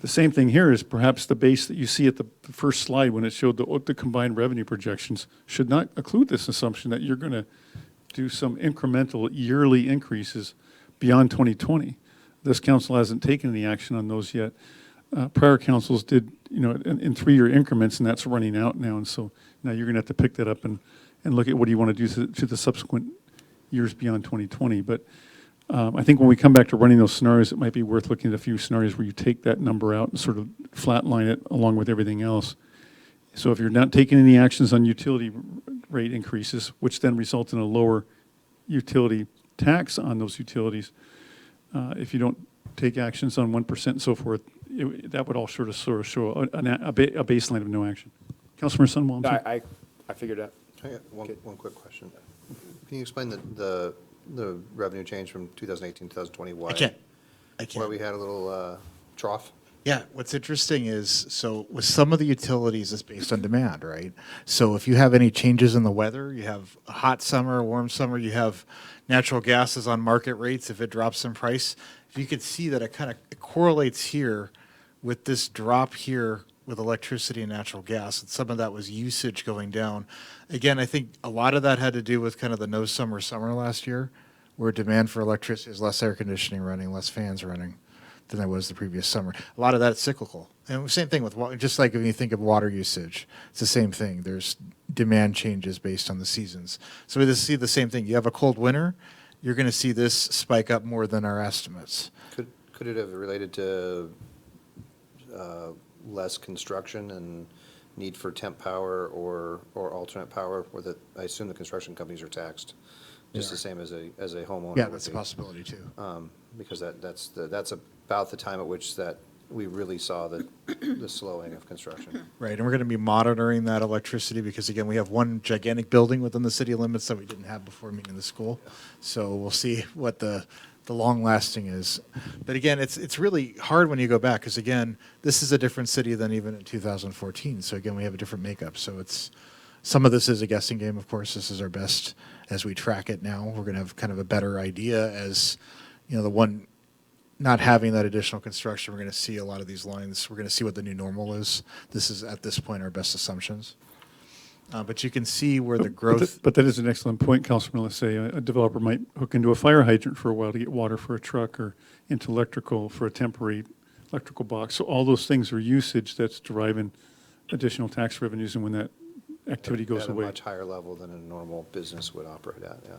The same thing here is perhaps the base that you see at the first slide when it showed the combined revenue projections should not include this assumption that you're going to do some incremental yearly increases beyond 2020. This council hasn't taken any action on those yet. Prior councils did, you know, in 3-year increments, and that's running out now. And so now you're going to have to pick that up and look at what do you want to do to the subsequent years beyond 2020. But I think when we come back to running those scenarios, it might be worth looking at a few scenarios where you take that number out and sort of flatline it along with everything else. So if you're not taking any actions on utility rate increases, which then result in a lower utility tax on those utilities, if you don't take actions on 1% and so forth, that would all sort of show a baseline of no action. Councilmember Sunwall. No, I figured out. I got one quick question. Can you explain the revenue change from 2018 to 2020? Why? I can. Why we had a little trough? Yeah, what's interesting is, so with some of the utilities, it's based on demand, right? So if you have any changes in the weather, you have a hot summer, a warm summer, you have natural gas is on market rates, if it drops in price, if you could see that it correlates here with this drop here with electricity and natural gas, and some of that was usage going down. Again, I think a lot of that had to do with kind of the no summer last year, where demand for electricity is less air conditioning running, less fans running than there was the previous summer. A lot of that is cyclical. And same thing with water, just like when you think of water usage, it's the same thing. There's demand changes based on the seasons. So we see the same thing. You have a cold winter, you're going to see this spike up more than our estimates. Could it have related to less construction and need for temp power or alternate power, where I assume the construction companies are taxed just the same as a homeowner? Yeah, that's a possibility too. Because that's about the time at which that we really saw the slowing of construction. Right, and we're going to be monitoring that electricity because, again, we have one gigantic building within the city limits that we didn't have before meeting the school. So we'll see what the long lasting is. But again, it's really hard when you go back because, again, this is a different city than even in 2014. So again, we have a different makeup. So some of this is a guessing game, of course. This is our best as we track it now. We're going to have kind of a better idea as, you know, the one not having that additional construction, we're going to see a lot of these lines. We're going to see what the new normal is. This is, at this point, our best assumptions. But you can see where the growth... But that is an excellent point, Councilman. Let's say a developer might hook into a fire hydrant for a while to get water for a truck or into electrical for a temporary electrical box. So all those things are usage that's driving additional tax revenues, and when that activity goes At a away. much higher level than a normal business would operate at, yeah.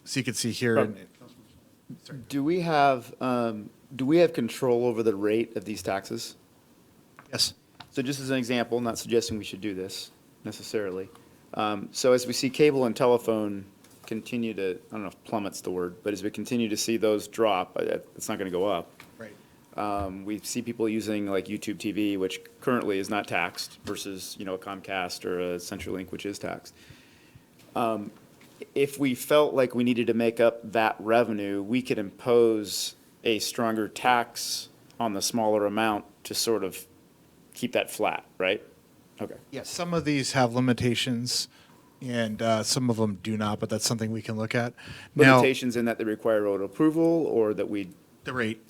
So you can see here... Do we have control over the rate of these taxes? Yes. So just as an example, not suggesting we should do this necessarily. So as we see cable and telephone continue to, I don't know if plummet's the word, but as we continue to see those drop, it's not going to go up. Right. We see people using like YouTube TV, which currently is not taxed, versus, you know, a Comcast or a CenturyLink, which is taxed. If we felt like we needed to make up that revenue, we could impose a stronger tax on the smaller amount to sort of keep that flat, right? Okay. Yes, some of these have limitations, and some of them do not, but that's something we can look at. Now, Limitations in that they require road approval, or that we... the rate.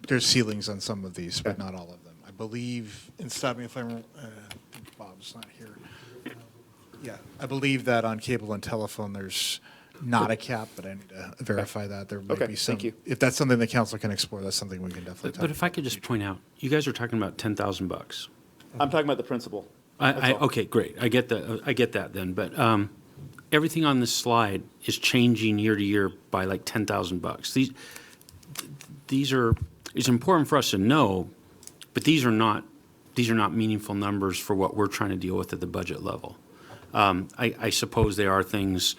there's ceilings on some of these, but not all of them. I believe, and stop me if I'm, Bob's not here. Yeah, I believe that on cable and telephone, there's not a cap, but I need to verify that. There might Okay, be some. thank you. If that's something the council can explore, that's something we can definitely talk But if I could just point out, you guys are talking about $10,000. I'm talking about the principal. Okay, great. I get that then. But everything on this slide is changing year to year by like $10,000. These are, it's important for us to know, but these are not meaningful numbers for what we're trying to deal with at the budget level. I suppose there are things,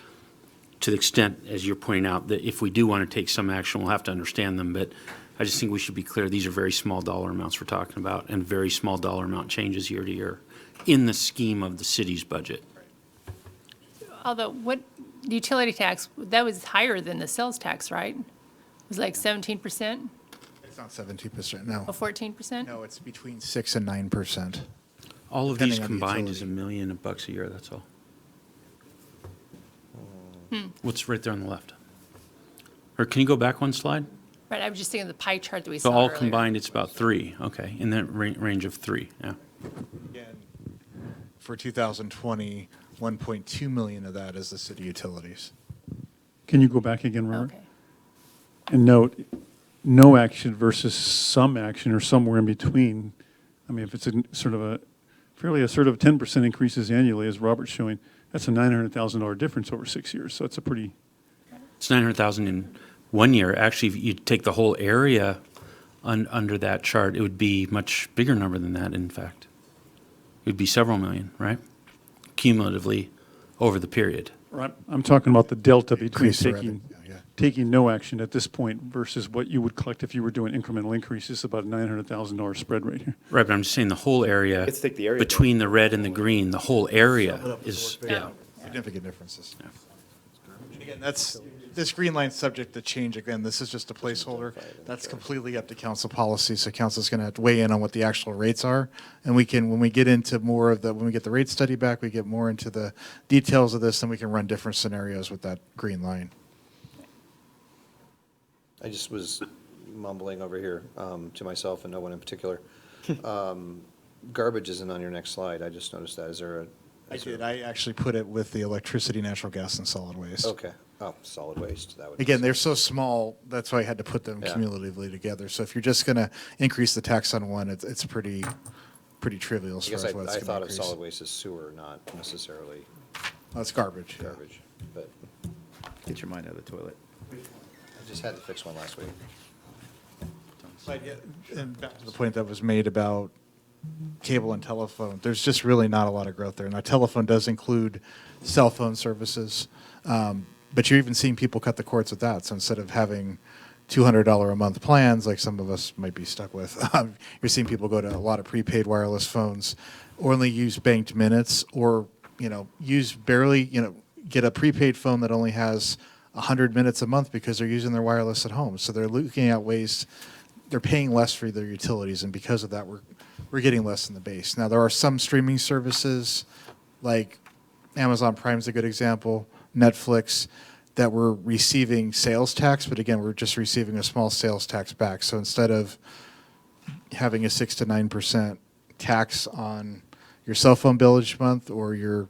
to the extent, as you're pointing out, that if we do want to take some action, we'll have to understand them. But I just think we should be clear, these are very small dollar amounts we're talking about, and very small dollar amount changes year to year in the scheme of the city's budget. Although, what, the utility tax, that was higher than the sales tax, right? It was like 17%? It's not 17%, no. Or 14%? No, it's between 6 and 9%. All of these Depending on the combined is utility. $1 million a year, that's all. Hmm. What's right there on the left? Or can you go back one slide? Right, I was just thinking of the pie chart that we So saw all earlier. combined, it's about 3, okay, in that range of 3, yeah. Again, for 2020, 1.2 million of that is the city utilities. Can you go back again, Robert? Okay. And note, no action versus some action or somewhere in between. I mean, if it's a sort of a fairly assertive 10% increases annually, as Robert's showing, that's a $900,000 difference over 6 years. So it's a pretty, It's 900,000 in 1 year. Actually, if you take the whole area under that chart, it would be much bigger number than that, in fact. It would be several million, right? Cumulatively over the period. right? I'm talking about the delta between Increase the revenue, taking no action at this point versus what you would collect if you were doing incremental increases, about a $900,000 spread right here. Right, but I'm just saying the whole area, Let's take the area between the red and the green, the whole area is, yeah. Significant differences. And again, this green line subject to change. Again, this is just a placeholder. That's completely up to council policy. So council's going to have to weigh in on what the actual rates are. And we can, when we get into more of when we get the rate study back, we get more into the details of this, then we can run different scenarios with that green line. I just was mumbling over here to myself and no one in particular. Garbage isn't on your next slide. I just noticed that. Is there a? I did. I actually put it with the electricity, natural gas, and solid waste. Okay. Oh, solid waste. That would. Again, they're so small, that's why I had to put them Yeah. cumulatively together. So if you're just going to increase the tax on one, it's pretty trivial as I far guess as what it's I going to thought of increase. solid waste as sewer, not necessarily Oh, it's garbage. yeah. garbage. But Get your mind out of the toilet. I just had to fix one last week. But yeah, and back to the point that was made about cable and telephone, there's just really not a lot of growth there. Now, telephone does include cell phone services, but you're even seeing people cut the cords with that. So instead of having $200 a month plans, like some of us might be stuck with, you're seeing people go to a lot of prepaid wireless phones, or only use banked minutes, or use barely, get a prepaid phone that only has 100 minutes a month because they're using their wireless at home. So they're looking at ways, they're paying less for their utilities, and because of that, we're getting less in the base. Now, there are some streaming services, like Amazon Prime's a good example, Netflix, that we're receiving sales tax, but again, we're just receiving a small sales tax back. So instead of having a 6 to 9% tax on your cell phone bill each month or your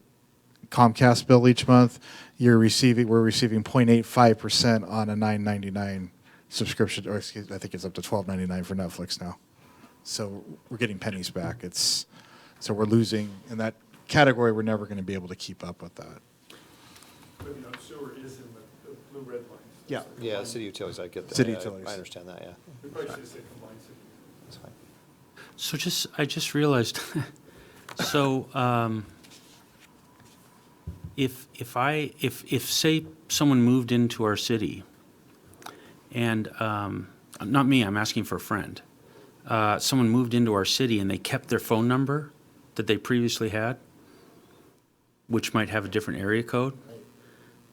Comcast bill each month, we're receiving 0.85% on a $9.99 subscription, or excuse me, I think it's up to $12.99 for Netflix now. So we're getting pennies back. So we're losing in that category. We're never going to be able to keep up with that. But sewer is in the blue-red line. Yeah. Yeah, city utilities, I get that. City Yeah, utilities. I understand that, yeah. We probably should say combined city. That's fine. So I just realized, so if say someone moved into our city, and not me, I'm asking for a friend. Someone moved into our city and they kept their phone number that they previously had, which might have a different area code.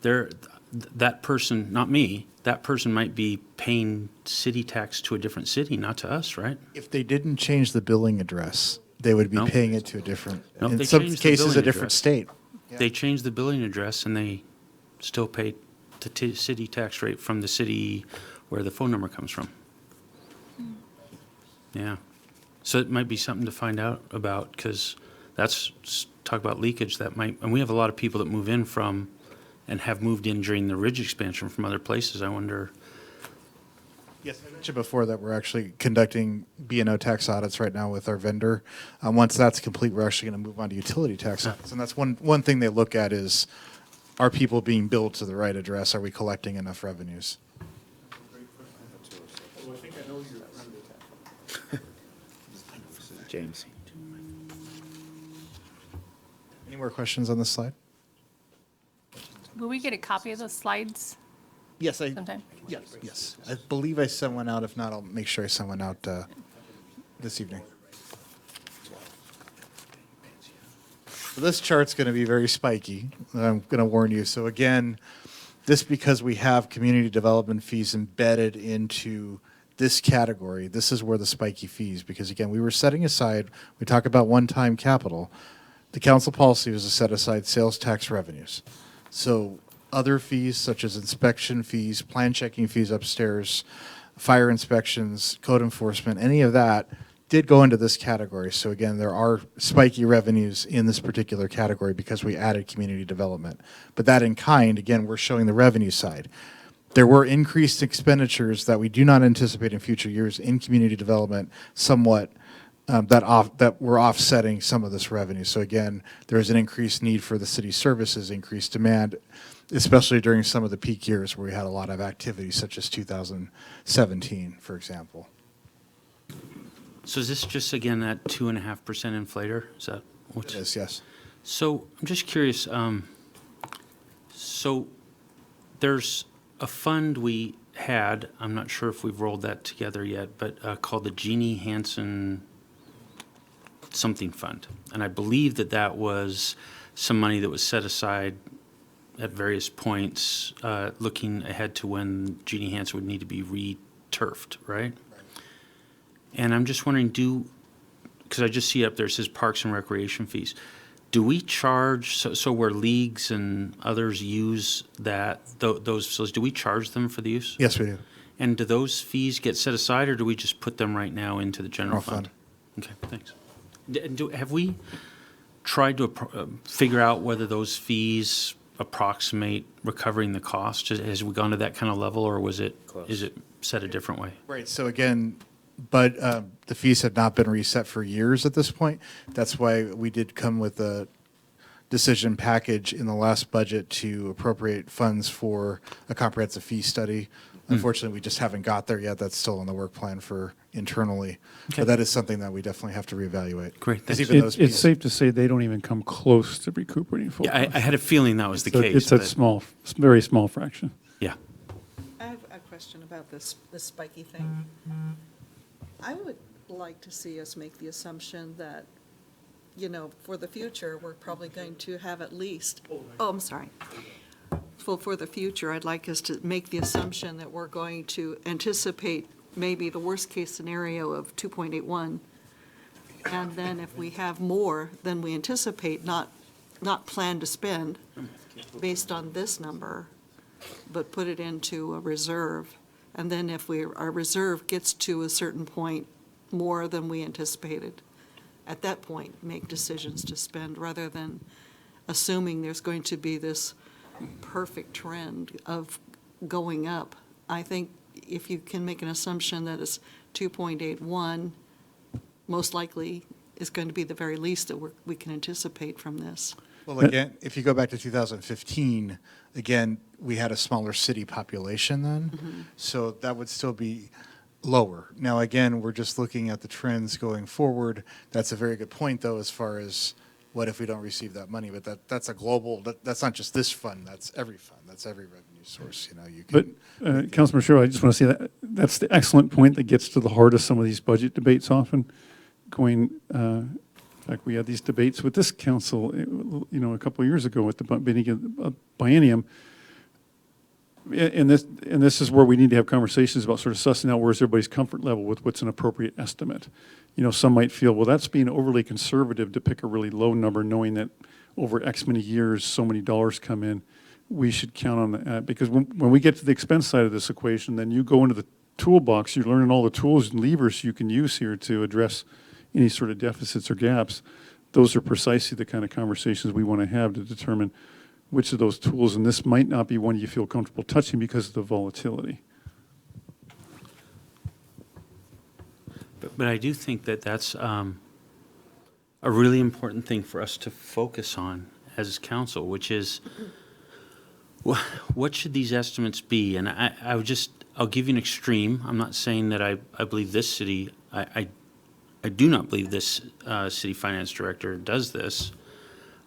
That person, not me, that person might be paying city tax to a different city, not to us, right? If they didn't change the billing address, they would be No. paying it to a different, No, in they some changed the cases, a billing different address. state. They changed the billing address and they still pay the city tax rate from the city where the phone number comes from. Yeah. So it might be something to find out about, because talk about leakage, that might, and we have a lot of people that move in from and have moved in during the Ridge expansion from other places. I wonder. Yes, I mentioned before that we're actually conducting B&O tax audits right now with our vendor. Once that's complete, we're actually going to move on to utility tax audits. And that's one thing they look at is, are people being billed to the right address? Are we collecting enough revenues? James. Any more questions on this slide? Will we get a copy of those slides Yes, sometime? Yes. I believe I sent one out. If not, I'll make sure I send one out this evening. So this chart's going to be very spiky. I'm going to warn you. So again, this because we have community development fees embedded into this category. This is where the spiky fees, because again, we were setting aside, we talk about one-time capital. The council policy was to set aside sales tax revenues. So other fees such as inspection fees, plan checking fees upstairs, fire inspections, code enforcement, any of that did go into this category. So again, there are spiky revenues in this particular category because we added community development. But that in kind, again, we're showing the revenue side. There were increased expenditures that we do not anticipate in future years in community development somewhat that were offsetting some of this revenue. So again, there is an increased need for the city services, increased demand, especially during some of the peak years where we had a lot of activity, such as 2017, for example. So is this just, again, that 2.5% inflator? Is that what it is? Yes. So I'm just curious. So there's a fund we had, I'm not sure if we've rolled that together yet, but called the Jeannie Hansen something fund. And I believe that was some money that was set aside at various points, looking ahead to when Jeannie Hansen would need to be re-turfed, right? And I'm just wondering, because I just see up there, it says Parks and Recreation fees. Do we charge, so where leagues and others use those facilities, do we charge them for the use? Yes, we do. And do those fees get set aside, or do we just put them right now into the general fund? Okay, thanks. Have we tried to figure out whether those fees approximate recovering the cost? Has we gone to that kind of level, or is it set a different way? Right. So again, but the fees have not been reset for years at this point. That's why we did come with a decision package in the last budget to appropriate funds for a comprehensive fee study. Unfortunately, we just haven't got there yet. That's still on the work plan for internally. Okay. But that is something that we definitely have to reevaluate. Great. 'Cause Thanks. even those It's safe to say they don't even come close to recuperating full Yeah, cost. I had a feeling that was the So case. It's a but- very small fraction. Yeah. I have a question about this spiky thing. I would like to see us make the assumption that, for the future, we're probably going to have at least, I'm sorry. For the future, I'd like us to make the assumption that we're going to anticipate maybe the worst-case scenario of 2.81. And then if we have more than we anticipate, not plan to spend based on this number, but put it into a reserve. And then if our reserve gets to a certain point more than we anticipated, at that point, make decisions to spend rather than assuming there's going to be this perfect trend of going up. I think if you can make an assumption that it's 2.81, most likely is going to be the very least that we can anticipate from this. Well, again, if you go back to 2015, again, we had a smaller city population then, so that would still be lower. Now, again, we're just looking at the trends going forward. That's a very good point, though, as far as what if we don't receive that money? But that's a global, that's not just this fund, that's every fund, that's every revenue source, you can. But, Councilman Sherrill, I just want to say that's the excellent point that gets to the heart of some of these budget debates often. Like we had these debates with this council, a couple of years ago at the beginning of the biennium. And this is where we need to have conversations about sort of sussing out where's everybody's comfort level with what's an appropriate estimate. Some might feel, well, that's being overly conservative to pick a really low number, knowing that over X many years, so many dollars come in. We should count on that because when we get to the expense side of this equation, then you go into toolbox. You're learning all the tools and levers you can use here to address any sort of deficits or gaps. Those are precisely the kind of conversations we want to have to determine which of those tools, and this might not be one you feel comfortable touching because of the volatility. But I do think that that's a really important thing for us to focus on as council, which is what should these estimates be? And I'll give you an extreme. I'm not saying that I believe this city, I do not believe this city finance director does this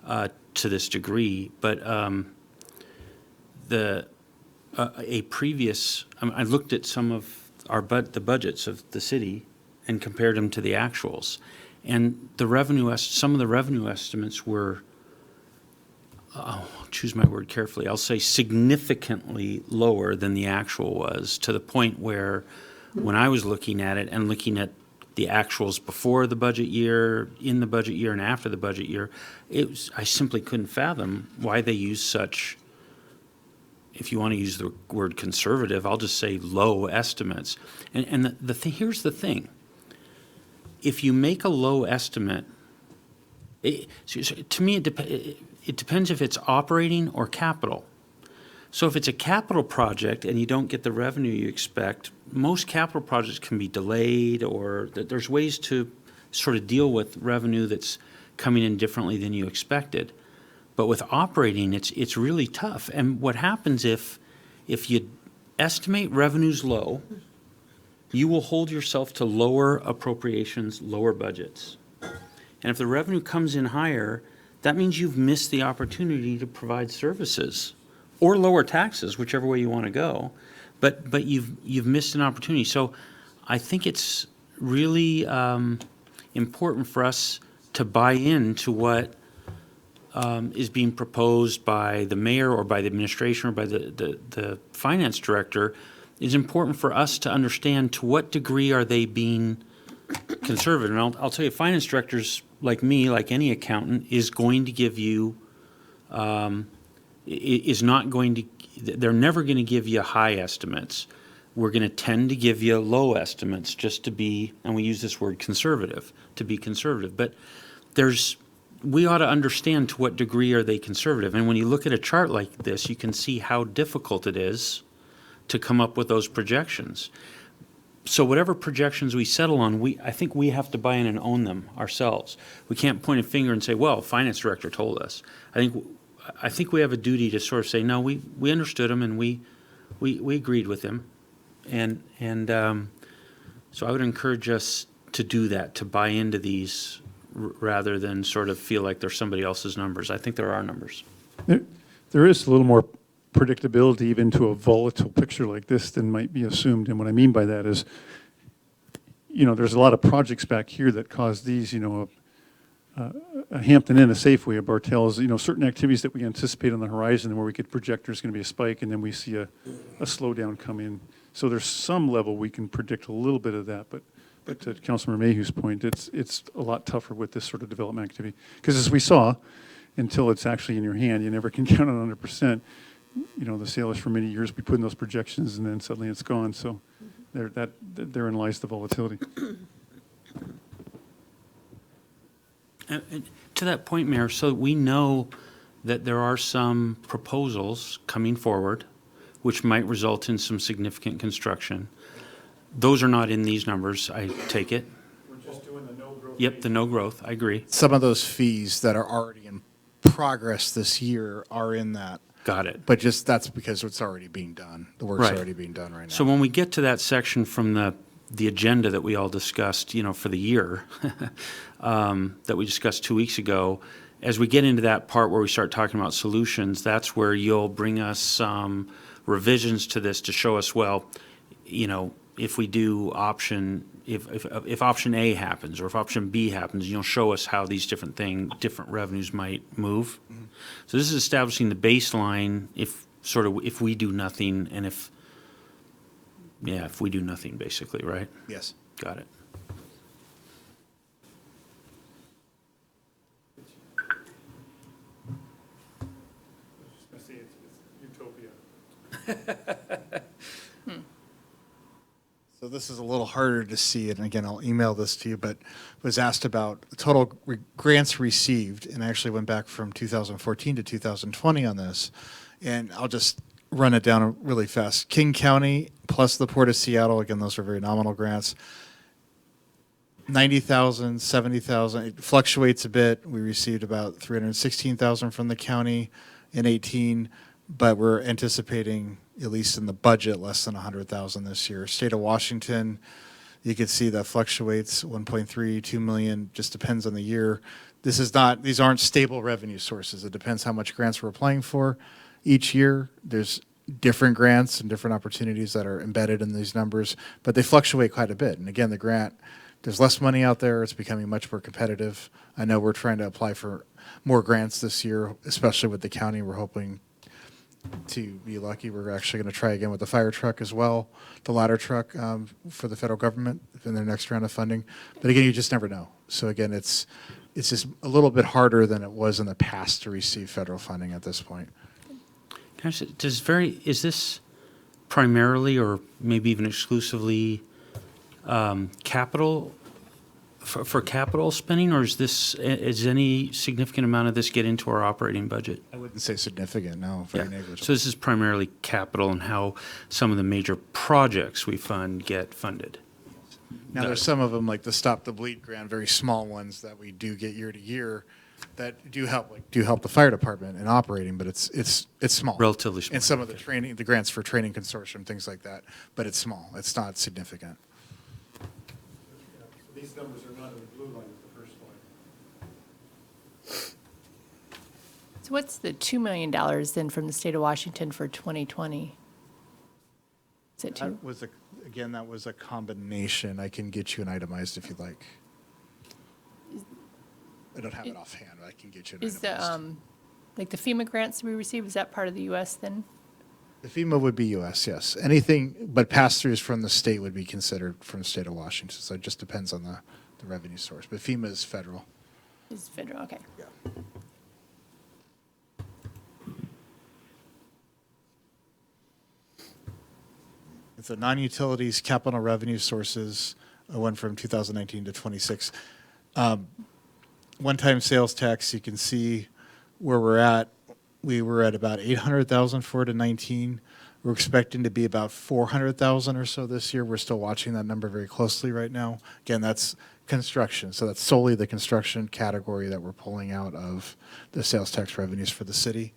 to this degree, but a previous, I looked at some of the budgets of the city and compared them to the actuals. And some of the revenue estimates were, I'll choose my word carefully, I'll say significantly lower than the actual was, to the point where when I was looking at it and looking at the actuals before the budget year, in the budget year, and after the budget year, I simply couldn't fathom why they use such, if you want to use the word conservative, I'll just say low estimates. And here's the thing. If you make a low estimate, to me it depends if it's operating or capital. So if it's a capital project and you don't get the revenue you expect, most capital projects can be delayed, or there's ways to sort of deal with revenue that's coming in differently than you expected. But with operating, it's really tough. And what happens if you estimate revenues low, you will hold yourself to lower appropriations, lower budgets. And if the revenue comes in higher, that means you've missed the opportunity to provide services or lower taxes, whichever way you want to go. But you've missed an opportunity. So I think it's really important for us to buy into what is being proposed by the mayor or by the administration or by the finance director. It's important for us to understand to what degree are they being conservative. And I'll tell you, finance directors like me, like any accountant, is going to give you, they're never going to give you high estimates. We're going to tend to give you low estimates just to be, and we use this word conservative, to be conservative. But we ought to understand to what degree are they conservative. And when you look at a chart like this, you can see how difficult it is to come up with those projections. So whatever projections we settle on, I think we have to buy in and own them ourselves. We can't point a finger and say, well, finance director told us. I think we have a duty to sort of say, no, we understood him and we agreed with him. And so I would encourage us to do that, to buy into these rather than sort of feel like they're somebody else's numbers. I think they're our numbers. There is a little more predictability even to a volatile picture like this than might be assumed. And what I mean by that is, there's a lot of projects back here that cause these, a Hampton Inn, a Safeway, a Bartell's, certain activities that we anticipate on the horizon where we could project there's going to be a spike and then we see a slowdown come in. So there's some level we can predict a little bit of that, but to Councilmember Mayhew's point, it's a lot tougher with this sort of development activity. Because as we saw, until it's actually in your hand, you never can count on 100%. The sailors for many years, we put in those projections and then suddenly it's gone. So therein lies the volatility. And to that point, Mayor, so we know that there are some proposals coming forward which might result in some significant construction. Those are not in these numbers, I take it. We're just doing the no growth. Yep, the no growth, I agree. Some of those fees that are already in progress this year are in that. Got it. But that's because it's already being done. The work's already being done right now. So when we get to that section from the agenda that we all discussed, for the year, that we discussed 2 weeks ago, as we get into that part where we start talking about solutions, that's where you'll bring us some revisions to this to show us, well, if we do if option A happens or if option B happens, you'll show us how these different revenues might move. Mm-hmm. So this is establishing the baseline if we do nothing and if we do nothing, basically, right? Yes. Got it. It's utopia. So this is a little harder to see, and again, I'll email this to you, but was asked about total grants received, and I actually went back from 2014 to 2020 on this, and I'll just run it down really fast. King County plus the Port of Seattle, again, those are very nominal grants, 90,000, 70,000. It fluctuates a bit. We received about 316,000 from the county in 18, but we're anticipating, at least in the budget, less than 100,000 this year. State of Washington, you can see that fluctuates 1.3, 2 million, just depends on the year. These aren't stable revenue sources. It depends how much grants we're applying for each year. There's different grants and different opportunities that are embedded in these numbers, but they fluctuate quite a bit. And again, the grant, there's less money out there. It's becoming much more competitive. I know we're trying to apply for more grants this year, especially with the county. We're hoping to be lucky. We're actually going to try again with the fire truck as well, the ladder truck for the federal government in their next round of funding. But again, you just never know. So again, it's just a little bit harder than it was in the past to receive federal funding at this point. Is this primarily or maybe even exclusively capital for capital spending, or is any significant amount of this get into our operating budget? I wouldn't say significant, no, very negligible. So this is primarily capital and how some of the major projects we fund get funded. Now, there's some of them, like the Stop the Bleed grant, very small ones that we do get year to year that do help the fire department in operating, but it's small. Relatively small. And some of the grants for training consortium, things like that, but it's small. It's not significant. These numbers are not in the blue line with the first line. So what's the $2 million then from the state of Washington for 2020? Is it two? That was a combination. I can get you an itemized if you'd like. I don't have it offhand, but I can get you an Is itemized. like the FEMA grants we received, is that part of the U.S. then? The FEMA would be U.S., yes. Anything but pass-throughs from the state would be considered from the state of Washington. So it just depends on the revenue source. But FEMA is federal. Is federal, okay. Yeah. It's the non-utilities capital revenue sources went from 2019 to 26. One-time sales tax, you can see where we're at. We were at about 800,000 for it in 19. We're expecting to be about 400,000 or so this year. We're still watching that number very closely right now. Again, that's construction. So that's solely the construction category that we're pulling out of the sales tax revenues for the city.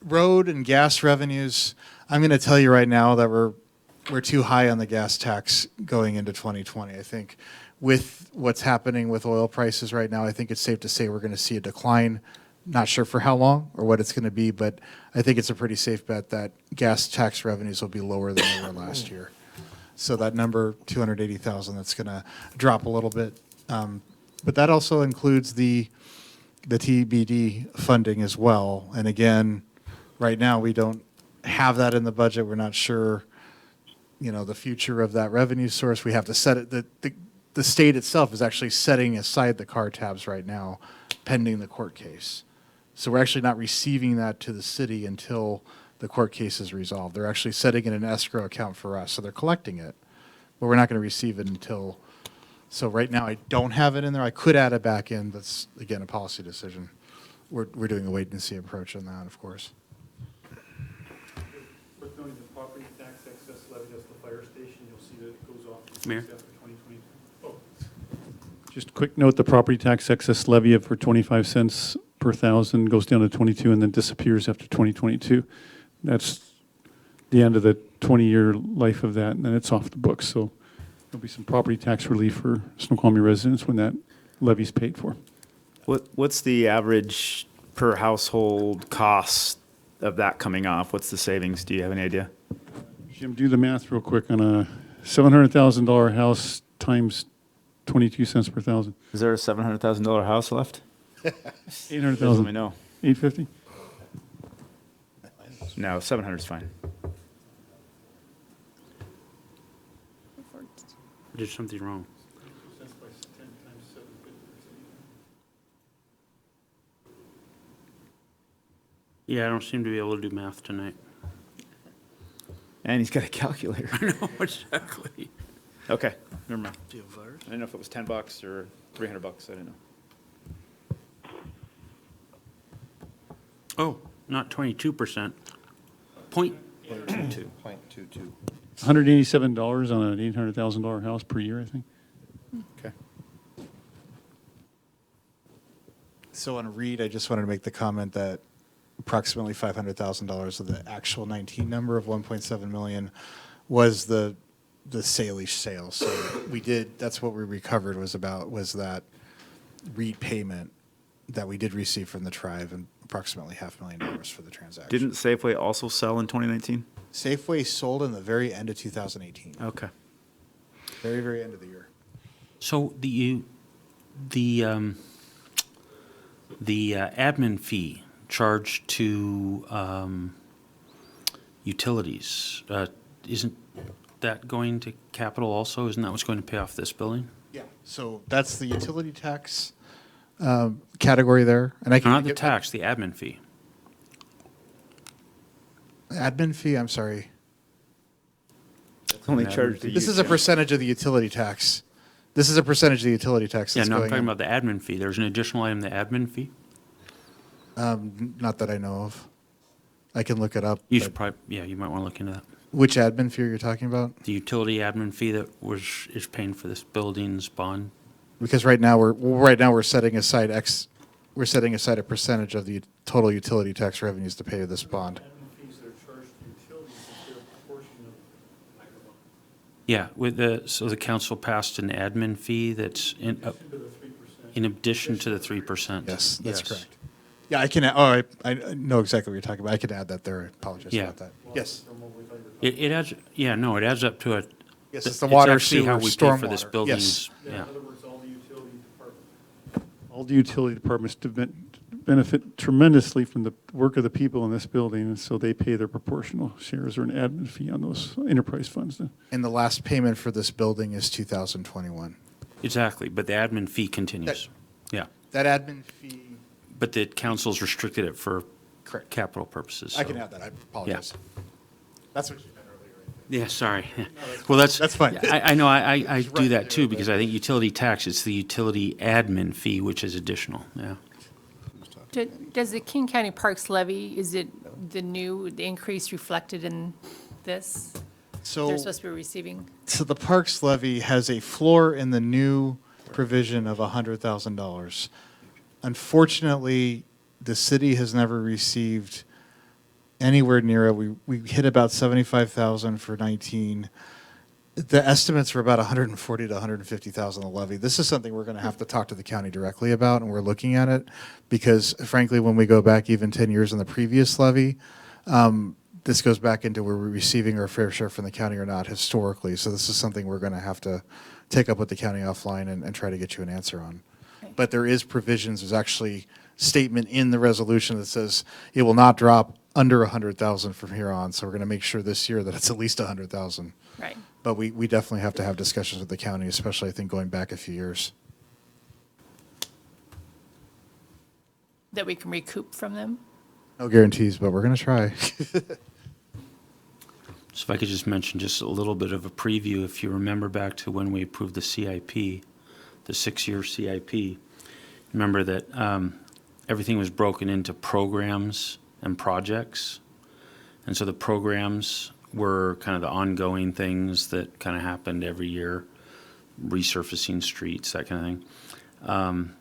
Road and gas revenues, I'm going to tell you right now that we're too high on the gas tax going into 2020. I think with what's happening with oil prices right now, I think it's safe to say we're going to see a decline. Not sure for how long or what it's going to be, but I think it's a pretty safe bet that gas tax revenues will be lower than they were last year. So that number, 280,000, that's going to drop a little bit. But that also includes the TBD funding as well. And again, right now we don't have that in the budget. We're not sure, the future of that revenue source. We have to set it. The state itself is actually setting aside the car tabs right now, pending the court case. So we're actually not receiving that to the city until the court case is resolved. They're actually setting it in an escrow account for us, so they're collecting it, but we're not going to receive it until. So right now I don't have it in there. I could add it back in. That's again a policy decision. We're doing a wait and see approach on that, of course. Worth noting the property tax excess levy at the fire station, you'll see that it goes off Mayor? after 2020. Oh. Just a quick note, the property tax excess levy for 25 cents per thousand goes down to 22 and then disappears after 2022. That's the end of the 20-year life of that, and then it's off the books. So there'll be some property tax relief for Snoqualmie residents when that levy's paid for. What's the average per household cost of that coming off? What's the savings? Do you have any idea? Jim, do the math real quick on a $700,000 house times 22 cents per thousand. Is there a $700,000 house left? 800,000. Let me know. 850. No, 700 is fine. There's something wrong. Yeah, I don't seem to be able to do math tonight. And he's got a calculator. I know, exactly. Okay, never mind. Do you have virus? I didn't know if it was $10 or $300. I didn't know. Oh, not 22%. Point 22. 0.22. $187 on an $800,000 house per year, I think. Okay. So on Reed, I just wanted to make the comment that approximately $500,000 of the actual 19 number of 1.7 million was the Salish sale. So we did, that's what we recovered was that Reed payment that we did receive from the tribe, and approximately $500,000 for the transaction. Didn't Safeway also sell in 2019? Safeway sold in the very end of 2018. Okay. Very, very end of the year. So the admin fee charged to utilities, isn't that going to capital also? Isn't that what's going to pay off this building? Yeah. So that's the utility tax category there, and I can Not the tax, the admin fee. admin fee. I'm sorry. It's only charged to This is a percentage of the utility tax. This is a percentage of the utility tax. Yeah, That's no, I'm going talking in. about the admin fee. There's an additional item, the admin fee. Not that I know of. I can look it up. You but should probably, yeah, you might want to look into that. Which admin fee are you talking about? The utility admin fee that is paying for this building's bond. Because right now we're setting aside a percentage of the total utility tax revenues to pay this bond. Yeah, so the council passed an admin fee that's in addition to the 3%. Yes, that's correct. Yeah, I can. I know exactly what you're talking about. I can add that there. I apologize Yeah. about that. Yes. It adds, yeah, no, it adds up to a. Yes, it's the water, actually how sewer, we pay for this stormwater. building's, Yes. yeah. All the utility departments benefit tremendously from the work of the people in this building, and so they pay their proportional shares or an admin fee on those enterprise funds. And the last payment for this building is 2021. Exactly, but the admin fee continues. Yeah, That admin fee. but the council's restricted it for Correct. capital purposes. I so- can add that. I apologize. That's what you meant earlier. Yeah, sorry. Well, that's fine. I know, I do that too, because I think utility tax, it's the utility admin fee, which is additional, yeah. Does the King County Parks levy, is it the increase reflected in this? So. They're supposed to be receiving? So the Parks levy has a floor in the new provision of $100,000. Unfortunately, the city has never received anywhere near it. We hit about 75,000 for 19. The estimates were about 140 to 150,000 a levy. This is something we're going to have to talk to the county directly about, and we're looking at it because, frankly, when we go back even 10 years in the previous levy, this goes back into were we receiving our fair share from the county or not historically. So this is something we're going to have to take up with the county offline and try to get you an answer on. Okay. But there is provisions. There's actually statement in the resolution that says it will not drop under 100,000 from here on. So we're going to make sure this year that it's at least 100,000. Right. But we definitely have to have discussions with the county, especially I think going back a few years. That we can recoup from them? No guarantees, but we're going to try. So if I could just mention just a little bit of a preview, if you remember back to when we approved the CIP, the 6-year CIP, remember that everything was broken into programs and projects. And so the programs were kind of the ongoing things that kind of happened every year, resurfacing streets, that kind of thing.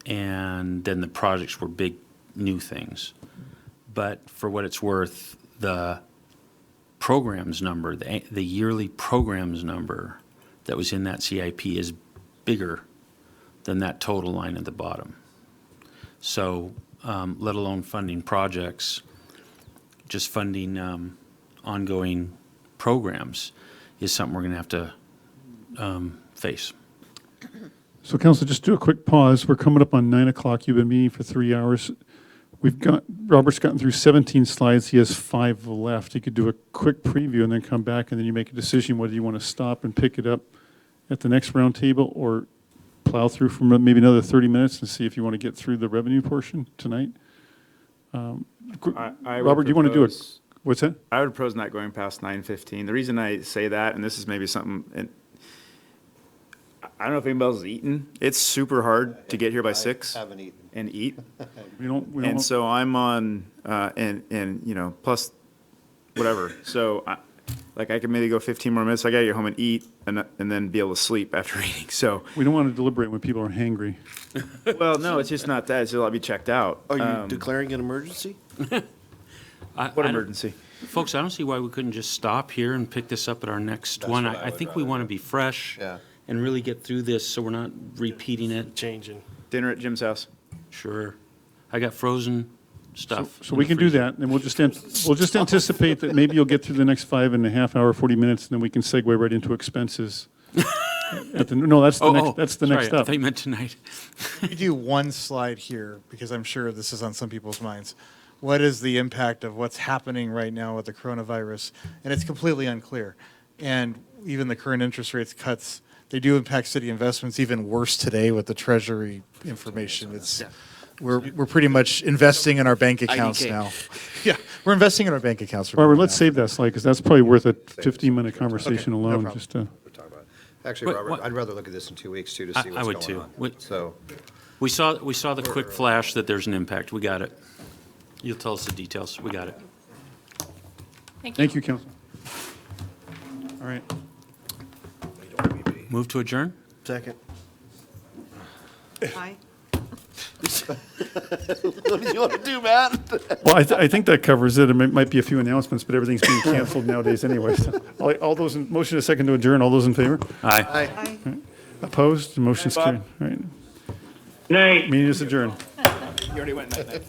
And then the projects were big new things. But for what it's worth, the programs number, the yearly programs number that was in that CIP is bigger than that total line at the bottom. So, let alone funding projects, just funding ongoing programs is something we're going to have to face. So council, just do a quick pause. We're coming up on 9 o'clock. You've been meeting for 3 hours. Robert's gotten through 17 slides. He has 5 left. You could do a quick preview and then come back, and then you make a decision whether you want to stop and pick it up at the next roundtable or plow through for maybe another 30 minutes and see if you want to get through the revenue portion tonight. Robert, do you want to do What's that? I would propose not going past 9:15. The reason I say that, and this is maybe something, and I don't know if anybody else has eaten. It's super hard to get here by 6 haven't eaten. and eat. We don't, And so I'm on, and, you know, plus whatever. So I can maybe go 15 more minutes. I gotta get home and eat and then be able to sleep after eating. So, we don't want to deliberate when people are hangry. well, no, it's just not that. It's just I'll be checked out. Are you declaring an emergency? What emergency? Folks, I don't see why we couldn't just stop here and pick this up at our next one. I think we want to be fresh and really get through this so we're not repeating it. Changing. Dinner at Jim's house. Sure. I got frozen stuff. So we can do that, and we'll just anticipate that maybe you'll get through the next 5.5 hour, 40 minutes, and then we can segue right into expenses. No, that's the next Sorry, I step. thought you meant tonight. We do one slide here, because I'm sure this is on some people's minds. What is the impact of what's happening right now with the coronavirus? And it's completely unclear. And even the current interest rates cuts, they do impact city investments even worse today with the Treasury information. We're pretty much investing in our bank accounts IDK. now. Yeah, we're investing in our bank accounts. Barbara, let's save that slide, because that's probably worth a 15-minute conversation Okay, no alone, problem. just to. Actually, What- Robert, what- I'd rather look at this in 2 weeks too to see I what's would going too. on. So, We saw the quick flash that there's an impact. We got it. You'll tell us the details. We got it. Thank you, Council. All right. Move to adjourn? Second. Aye. What did you want to do, Matt? Well, I think that covers it. It might be a few announcements, but everything's being canceled nowadays anyway. So, all those, motion a second to adjourn, all those in favor? Aye. Aye. Opposed? Motion's carried. All right. Night. Meeting is adjourned. You already went night-night.